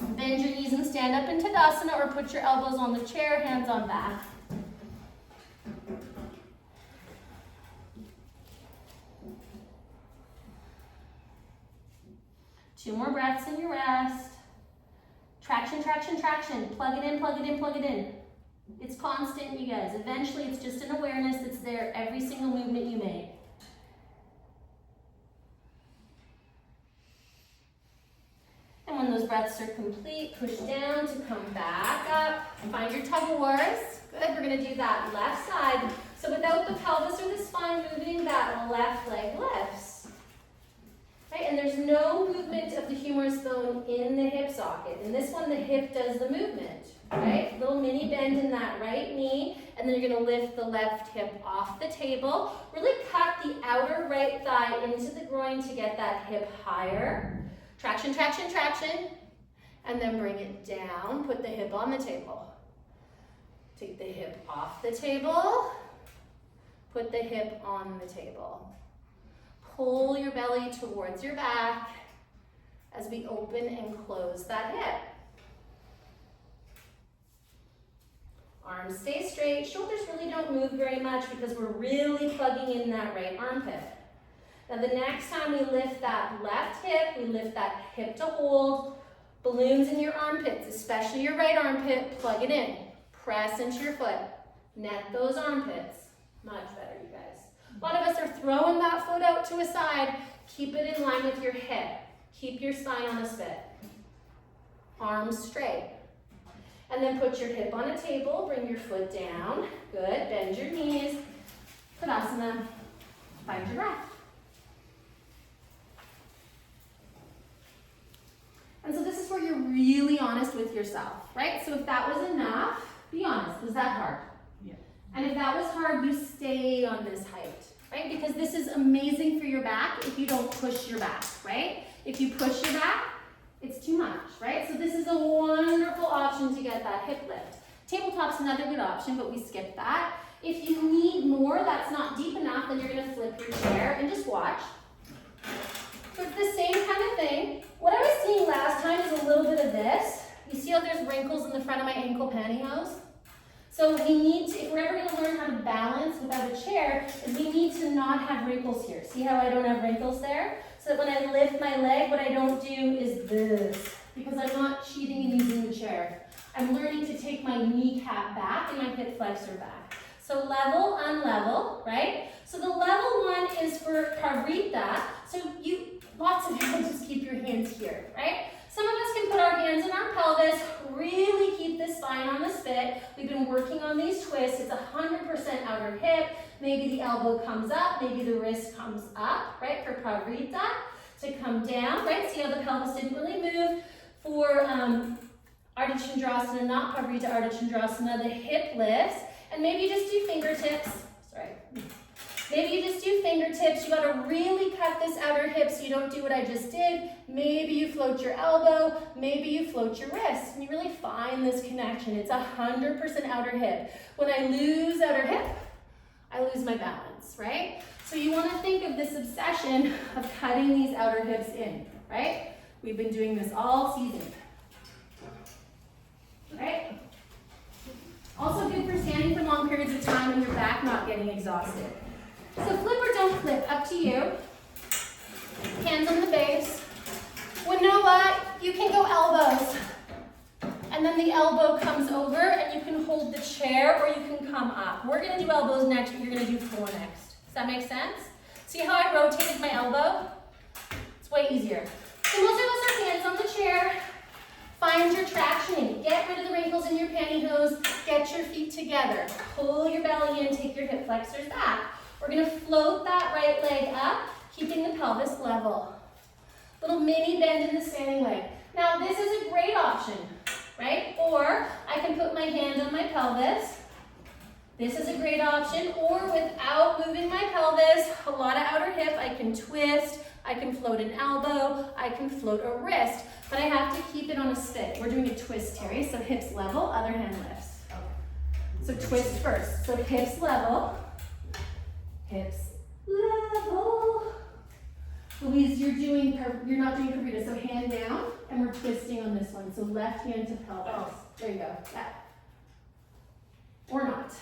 Bend your knees and stand up in Tadasana, or put your elbows on the chair, hands on back. Two more breaths in your rest. Traction, traction, traction. Plug it in, plug it in, plug it in. It's constant, you guys. Eventually, it's just an awareness that's there every single movement you make. And when those breaths are complete, push down to come back up. Find your tug of wars. Good, we're gonna do that left side. So without the pelvis or the spine moving, that left leg lifts. Right, and there's no movement of the humerus bone in the hip socket. In this one, the hip does the movement, right? Little mini bend in that right knee, and then you're gonna lift the left hip off the table. Really cut the outer right thigh into the groin to get that hip higher. Traction, traction, traction, and then bring it down. Put the hip on the table. Take the hip off the table. Put the hip on the table. Pull your belly towards your back as we open and close that hip. Arms stay straight. Shoulders really don't move very much because we're really plugging in that right armpit. Now the next time we lift that left hip, we lift that hip to hold. Balloons in your armpits, especially your right armpit, plug it in. Press into your foot. Net those armpits. Much better, you guys. A lot of us are throwing that foot out to a side. Keep it in line with your hip. Keep your spine on a spit. Arms straight. And then put your hip on a table. Bring your foot down. Good. Bend your knees. Tadasana. Find your breath. And so this is where you're really honest with yourself, right? So if that was enough, be honest. Was that hard? Yeah. And if that was hard, you stay on this height, right? Because this is amazing for your back if you don't push your back, right? If you push your back, it's too much, right? So this is a wonderful option to get that hip lift. Tabletop's another good option, but we skip that. If you need more, that's not deep enough, then you're gonna flip your chair and just watch. So it's the same kind of thing. What I was seeing last time is a little bit of this. You see how there's wrinkles in the front of my ankle pantyhose? So we need to, if we're ever gonna learn how to balance without a chair, is we need to not have wrinkles here. See how I don't have wrinkles there? So that when I lift my leg, what I don't do is this, because I'm not cheating and using the chair. I'm learning to take my kneecap back and my hip flexor back. So level, unlevel, right? So the level one is for Pavrita. So lots of you just keep your hands here, right? Some of us can put our hands in our pelvis, really keep the spine on the spit. We've been working on these twists. It's 100% outer hip. Maybe the elbow comes up, maybe the wrist comes up, right? For Pavrita, to come down, right? See how the pelvis didn't really move. For Ardha Chandrasana, not Pavrita, Ardha Chandrasana, the hip lifts. And maybe you just do fingertips. Sorry. Maybe you just do fingertips. You gotta really cut this outer hip so you don't do what I just did. Maybe you float your elbow, maybe you float your wrist, and you really find this connection. It's 100% outer hip. When I lose outer hip, I lose my balance, right? So you wanna think of this obsession of cutting these outer hips in, right? We've been doing this all season, right? Also good for standing for long periods of time and your back not getting exhausted. So flip or don't flip, up to you. Hands on the base. Well, you know what? You can go elbows. And and then the elbow comes over and you can hold the chair or you can come up. We're gonna do elbows next, but you're gonna do floor next. Does that make sense? See how I rotated my elbow? It's way easier. So most of us are hands on the chair. Find your traction. Get rid of the wrinkles in your pantyhose. Get your feet together. Pull your belly in, take your hip flexors back. We're gonna float that right leg up, keeping the pelvis level. Little mini bend in the standing leg. Now this is a great option, right? Or I can put my hand on my pelvis. This is a great option. Or without moving my pelvis, a lot of outer hip, I can twist, I can float an elbow, I can float a wrist, but I have to keep it on a spit. We're doing a twist, Terry, so hips level, other hand lifts. So twist first. So hips level, hips level. Louise, you're not doing burrito, so hand down, and we're twisting on this one. So left hand to pelvis. There you go. Yeah. Or not.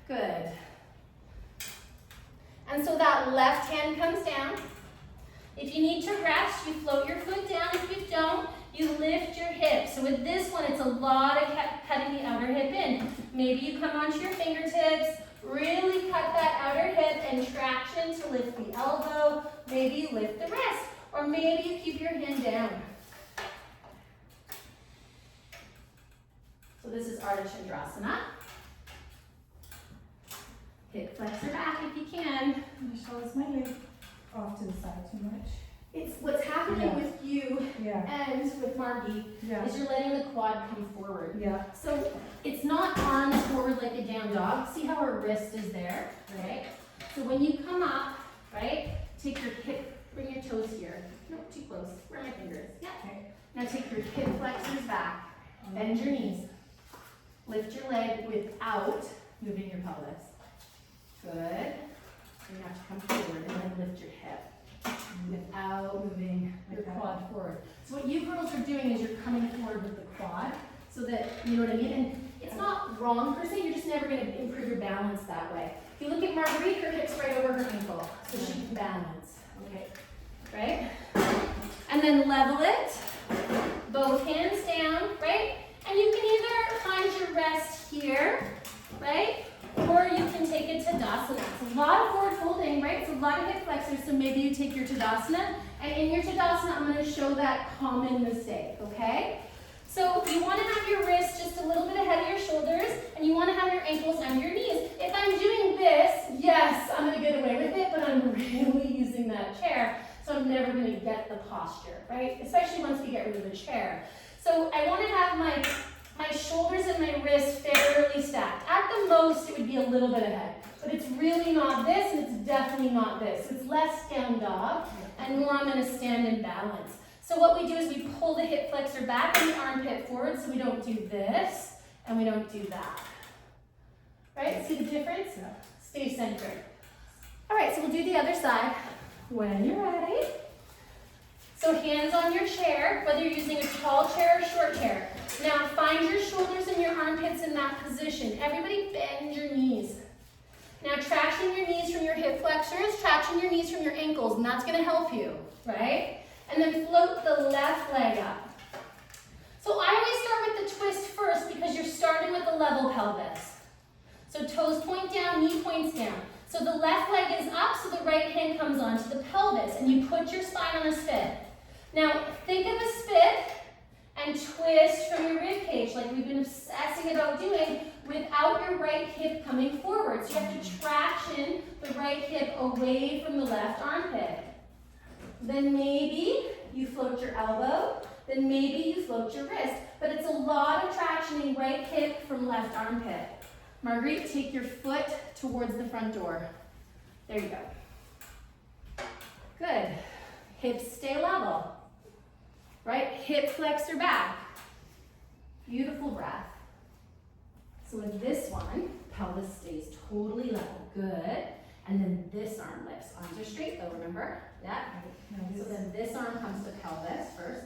Good. And so that left hand comes down. If you need to rest, you float your foot down. If you don't, you lift your hips. So with this one, it's a lot of cutting the outer hip in. Maybe you come onto your fingertips, really cut that outer hip and traction to lift the elbow. Maybe you lift the wrist, or maybe you keep your hand down. So this is Ardha Chandrasana. Hip flexor back if you can. Michelle, is my leg off to the side too much? It's what's happening with you Yeah. and with Margie Yeah. is you're letting the quad come forward. Yeah. So it's not arms forward like a down dog. See how her wrist is there, right? So when you come up, right, take your hip, bring your toes here. No, too close. Where are my fingers? Yeah. Okay. Now take your hip flexors back. Bend your knees. Lift your leg without moving your pelvis. Good. You have to come forward and then lift your hip without moving your quad forward. So what you girls are doing is you're coming forward with the quad so that, you know what I mean? And it's not wrong per se, you're just never going to improve your balance that way. If you look at Marguerite, her hip's right over her ankle, so she can balance, okay? Right? And then level it, both hands down, right? And you can either find your rest here, right? Or you can take a Tadasana. It's a lot of forward folding, right? It's a lot of hip flexors, so maybe you take your Tadasana. And in your Tadasana, I'm going to show that common mistake, okay? So you want to have your wrists just a little bit ahead of your shoulders, and you want to have your ankles under your knees. If I'm doing this, yes, I'm going to get away with it, but I'm really using that chair, so I'm never going to get the posture, right? Especially once we get rid of the chair. So I want to have my shoulders and my wrists fairly stacked. At the most, it would be a little bit ahead. But it's really not this, and it's definitely not this. It's less down dog, and more I'm going to stand in balance. So what we do is we pull the hip flexor back and the armpit forward, so we don't do this, and we don't do that. Right? See the difference? Yeah. Stay centered. All right, so we'll do the other side when you're ready. So hands on your chair, whether you're using a tall chair or short chair. Now find your shoulders and your armpits in that position. Everybody bend your knees. Now traction your knees from your hip flexors, traction your knees from your ankles, and that's going to help you, right? And then float the left leg up. So I always start with the twist first because you're starting with a level pelvis. So toes point down, knee points down. So the left leg is up, so the right hand comes onto the pelvis, and you put your spine on a spit. Now think of a spit and twist from your rib cage like we've been obsessing about doing without your right hip coming forward. So you have to traction the right hip away from the left armpit. Then maybe you float your elbow, then maybe you float your wrist, but it's a lot of tractioning right hip from left armpit. Marguerite, take your foot towards the front door. There you go. Good. Hips stay level. Right? Hip flexor back. Beautiful breath. So with this one, pelvis stays totally level. Good. And then this arm lifts. Arms are straight though, remember? Yeah. So then this arm comes to pelvis first.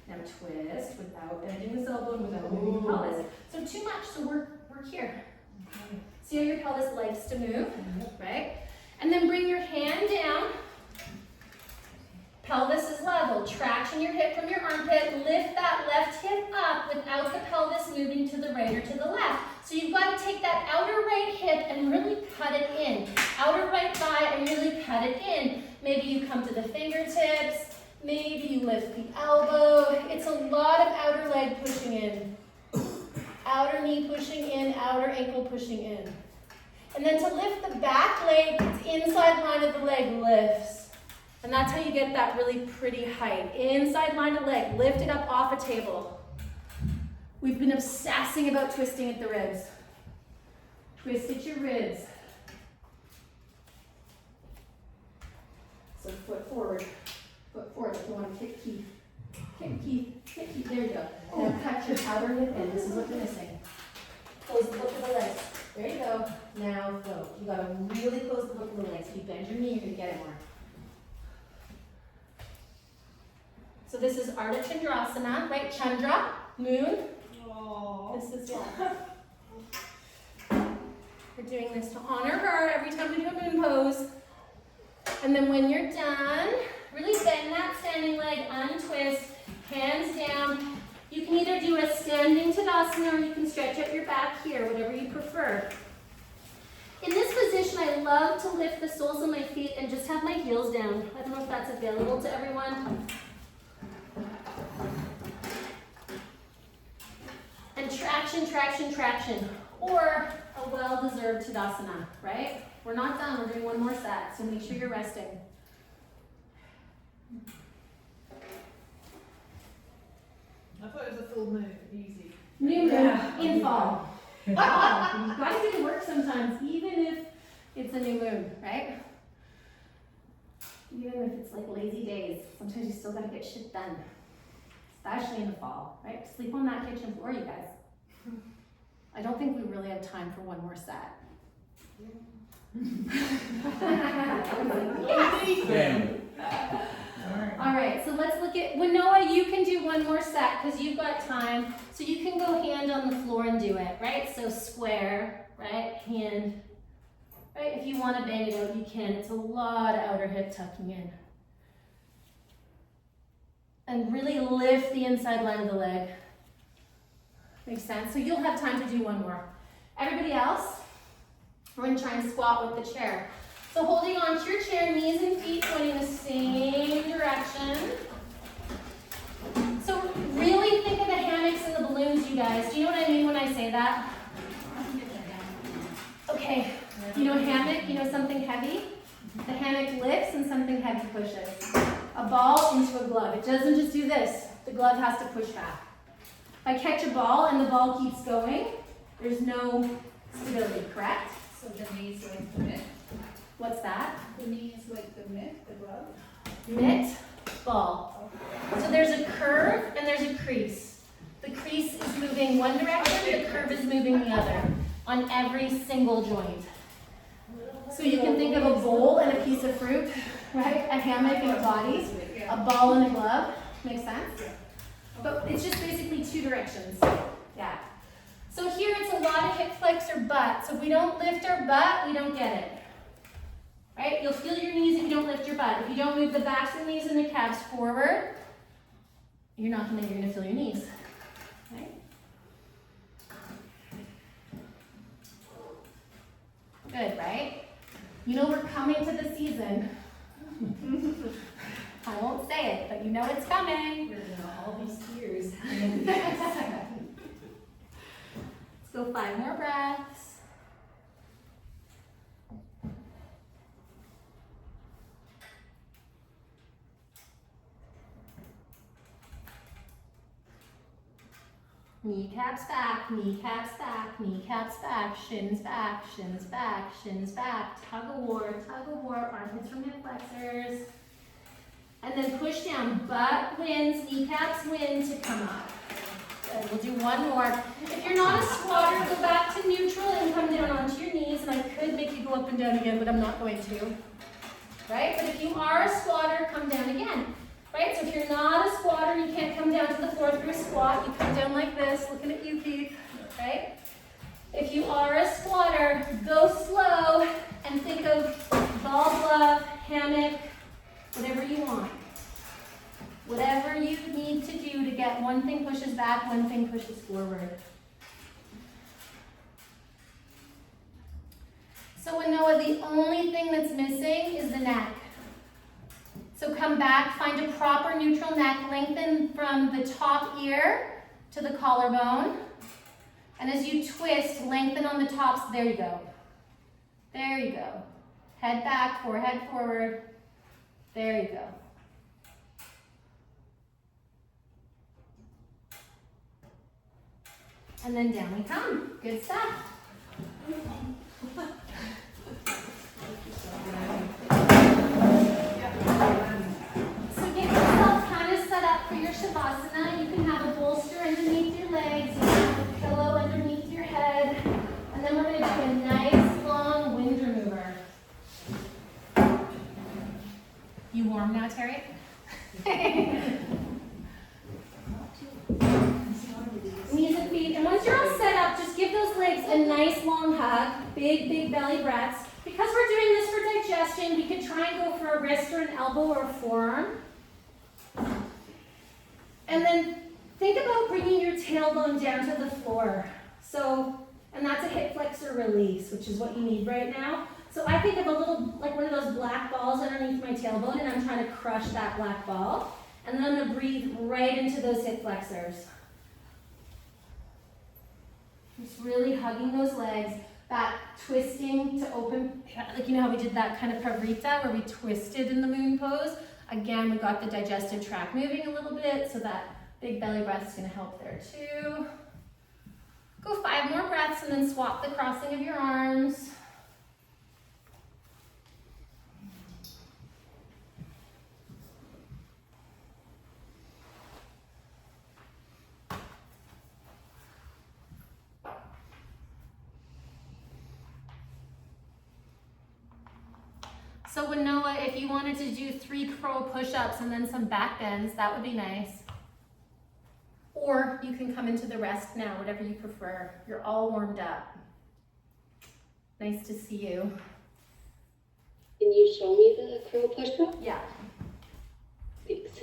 Now twist without bending this elbow and without moving the pelvis. So too much, so work here. Okay. See how your pelvis likes to move, right? And then bring your hand down. Pelvis is level. Traction your hip from your armpit. Lift that left hip up without the pelvis moving to the right or to the left. So you've got to take that outer right hip and really cut it in. Outer right thigh and really cut it in. Maybe you come to the fingertips. Maybe you lift the elbow. It's a lot of outer leg pushing in. Outer knee pushing in, outer ankle pushing in. And then to lift the back leg, it's inside line of the leg lifts. And that's how you get that really pretty height. Inside line of leg, lift it up off a table. We've been obsessing about twisting at the ribs. Twist at your ribs. So foot forward, like you want to kick Keith. Kick Keith, kick Keith, there you go. Now cut your outer hip in, this is what you're missing. Close the hook of the legs, there you go. Now float. You gotta really close the hook of the legs. If you bend your knee, you're gonna get it more. So this is Ardha Chandrasana, right? Chandra, moon. Oh. This is We're doing this to honor her every time we do a moon pose. And then when you're done, really bend that standing leg, untwist, hands down. You can either do a standing Tadasana or you can stretch out your back here, whatever you prefer. In this position, I love to lift the soles of my feet and just have my heels down. I don't know if that's available to everyone. And traction, traction, traction, or a well-deserved Tadasana, right? We're not done, we're doing one more set, so make sure you're resting. I thought it was a full moon, easy. New moon, in fall. You've got to do the work sometimes, even if it's a new moon, right? Even if it's like lazy days, sometimes you still got to get shit done. Especially in the fall, right? Sleep on that kitchen floor, you guys. I don't think we really have time for one more set. All right, so let's look at, Noah, you can do one more set because you've got time. So you can go hand on the floor and do it, right? So square, right? Hand, right? If you want to bang it out, you can. It's a lot of outer hip tucking in. And really lift the inside line of the leg. Makes sense? So you'll have time to do one more. Everybody else, we're going to try and squat with the chair. So holding on to your chair, knees and feet pointing the same direction. So really think of the hammocks and the balloons, you guys. Do you know what I mean when I say that? Okay, you know hammock, you know something heavy? The hammock lifts and something heavy pushes. A ball into a glove. It doesn't just do this. The glove has to push back. If I catch a ball and the ball keeps going, there's no stability, correct? So the knee is like the mitt. What's that? The knee is like the mitt, the glove. Mitt, ball. So there's a curve and there's a crease. The crease is moving one direction, the curve is moving the other on every single joint. So you can think of a bowl and a piece of fruit, right? A hammock and a body, a ball and a glove. Makes sense? But it's just basically two directions. Yeah. So here it's a lot of hip flexor butt. So if we don't lift our butt, we don't get it. Right? You'll feel your knees if you don't lift your butt. If you don't move the backs of the knees and the calves forward, you're gonna feel your knees. Right? Good, right? You know we're coming to the season. I won't say it, but you know it's coming. We're gonna all these tears. Let's go 5 more breaths. Kneecaps back, kneecaps back, kneecaps back, shins back, shins back, shins back. Tug of war, armpits from hip flexors. And then push down, butt wins, kneecaps win to come up. Good, we'll do one more. If you're not a squatter, go back to neutral and come down onto your knees. And I could make you go up and down again, but I'm not going to. Right? But if you are a squatter, come down again. Right? So if you're not a squatter, you can't come down to the floor through a squat. You come down like this, looking at you, Keith. Right? If you are a squatter, go slow and think of ball glove, hammock, whatever you want. one thing pushes forward. So Noah, the only thing that's missing is the neck. So come back, find a proper neutral neck, lengthen from the top ear to the collarbone. And as you twist, lengthen on the tops, there you go. There you go. Head back, forehead forward. There you go. And then down we come. Good stuff. So get yourself kind of set up for your Shavasana. You can have a bolster underneath your legs. You can have a pillow underneath your head. And then we're going to do a nice long wind remover. You warm now, Terry? Knees and feet. And once you're all set up, just give those legs a nice long hug. Big, big belly breaths. Because we're doing this for digestion, we could try and go for a wrist or an elbow or a forearm. And then think about bringing your tailbone down to the floor. And that's a hip flexor release, which is what you need right now. So I think of a little, like one of those black balls underneath my tailbone, and I'm trying to crush that black ball. And then I'm going to breathe right into those hip flexors. Just really hugging those legs, that twisting to open, like you know how we did that kind of pavrita where we twisted in the moon pose. Again, we got the digestive tract moving a little bit, so that big belly breath is going to help there too. Go 5 more breaths and then swap the crossing of your arms. So Noah, if you wanted to do 3 crow push-ups and then some back bends, that would be nice. Or you can come into the rest now, whatever you prefer. You're all warmed up. Nice to see you. Can you show me the crow push-up? Yeah. Thanks.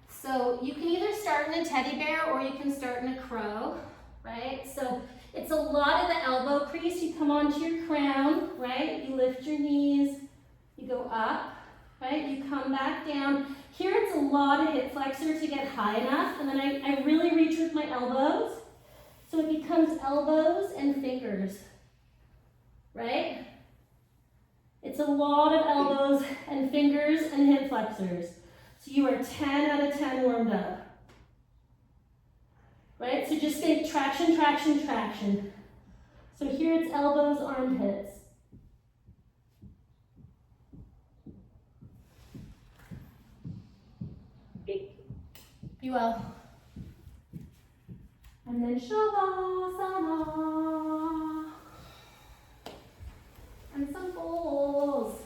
So you can either start in a teddy bear or you can start in a crow, right? So it's a lot of the elbow crease. You come onto your crown, right? You lift your knees, you go up, right? You come back down. Here it's a lot of hip flexor to get high enough, and then I really reach with my elbows. So it becomes elbows and fingers, right? It's a lot of elbows and fingers and hip flexors. So you are 10 out of 10 warmed up. Right? So just think traction, traction, traction. So here it's elbows, armpits. Be well. And then Shavasana. And some bowls.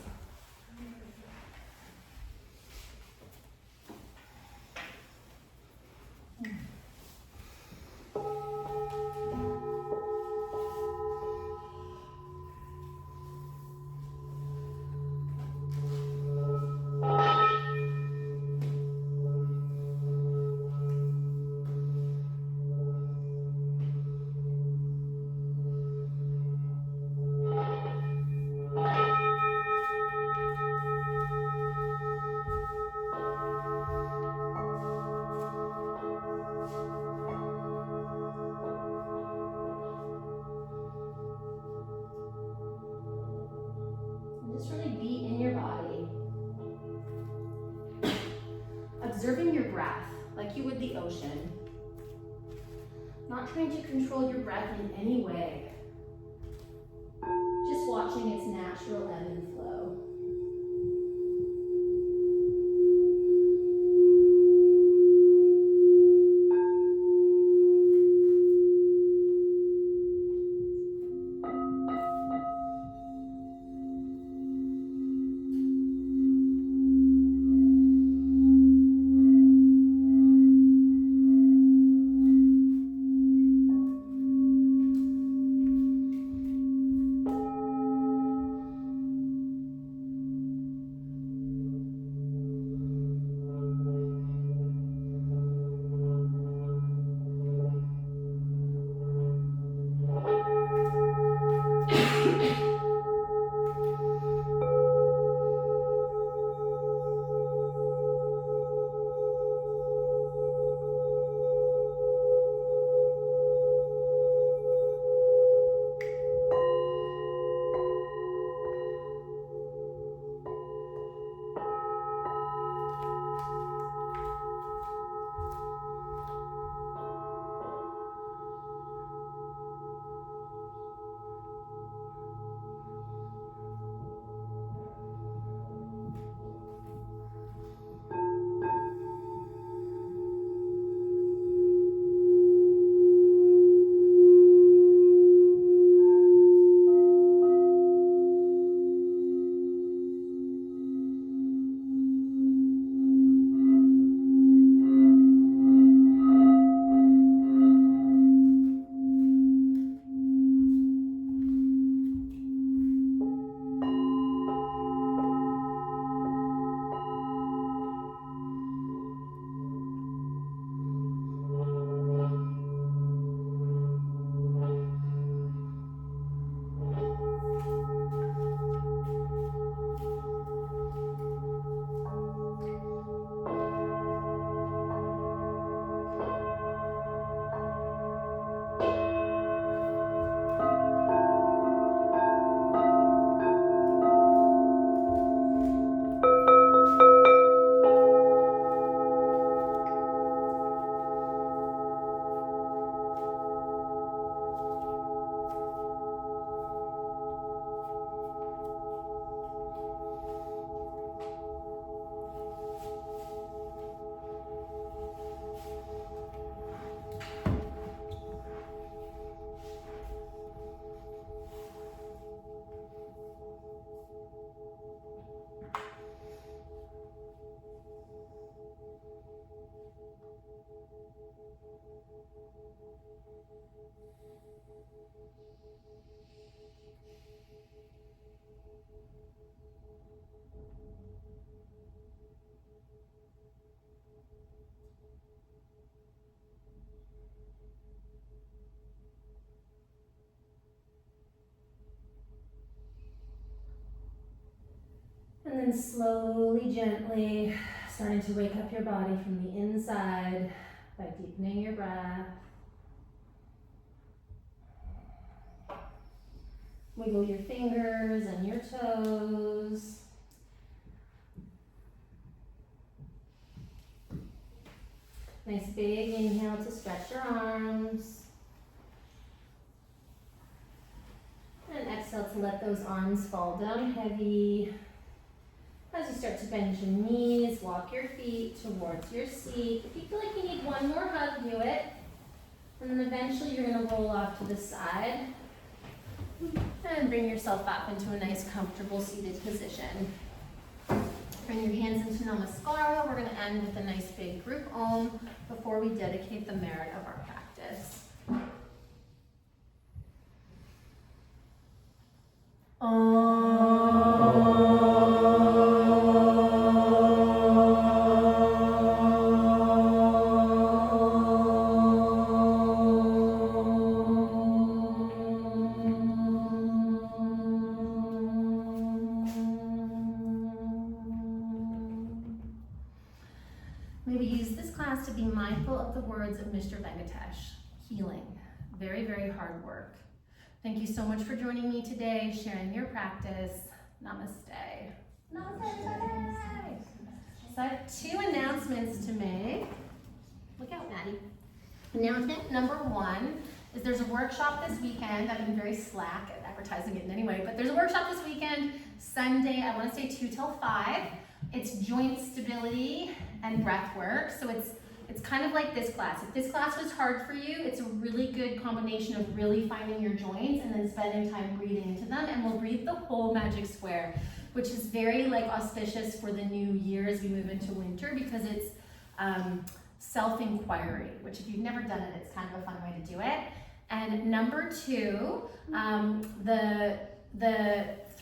Just really be in your body. Observing your breath like you would the ocean. Not trying to control your breath in any way. Just watching its natural ebb and flow. And then slowly, gently, starting to wake up your body from the inside by deepening your breath. Wiggle your fingers and your toes. Nice big inhale to stretch your arms. And exhale to let those arms fall down heavy. As you start to bend your knees, walk your feet towards your seat. If you feel like you need one more hug, do it. And then eventually you're going to roll off to the side. And bring yourself up into a nice comfortable seated position. Bring your hands into Namaskara. We're going to end with a nice big group Om before we dedicate the merit of our practice. May we use this class to be mindful of the words of Mr. Venkatesh, healing, very, very hard work. Thank you so much for joining me today, sharing your practice. Namaste. Namaste. So I have two announcements to make. Look out, Maddie. Announcement number one is there's a workshop this weekend. I've been very slack at advertising it in any way, but there's a workshop this weekend, Sunday, I want to say 2 till 5. It's joint stability and breath work. So it's kind of like this class. If this class was hard for you, it's a really good combination of really finding your joints and then spending time breathing into them. And we'll breathe the whole magic square, which is very auspicious for the new year as we move into winter because it's self-inquiry, which if you've never done it, it's kind of a fun way to do it. And number two, the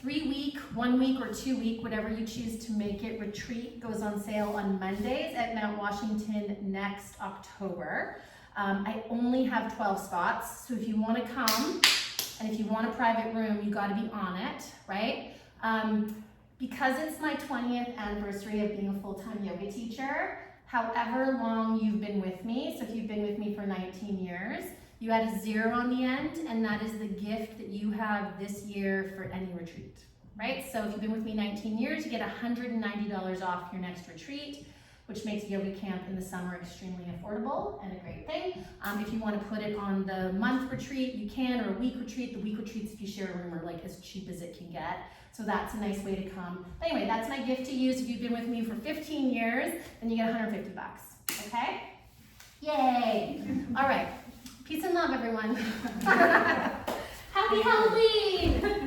3-week, 1 week, or 2 week, whatever you choose to make it, retreat goes on sale on Mondays at Mount Washington next October. I only have 12 spots, so if you want to come and if you want a private room, you got to be on it, right? Because it's my 20th anniversary of being a full-time yoga teacher, however long you've been with me, so if you've been with me for 19 years, you add a 0 on the end, and that is the gift that you have this year for any retreat, right? So if you've been with me 19 years, you get $190 off your next retreat, which makes yoga camp in the summer extremely affordable and a great thing. If you want to put it on the month retreat, you can, or a week retreat. The week retreats, if you share a room, are as cheap as it can get. So that's a nice way to come. But anyway, that's my gift to you. So if you've been with me for 15 years, then you get 150 bucks, okay? Yay! All right. Peace and love, everyone. Happy Halloween!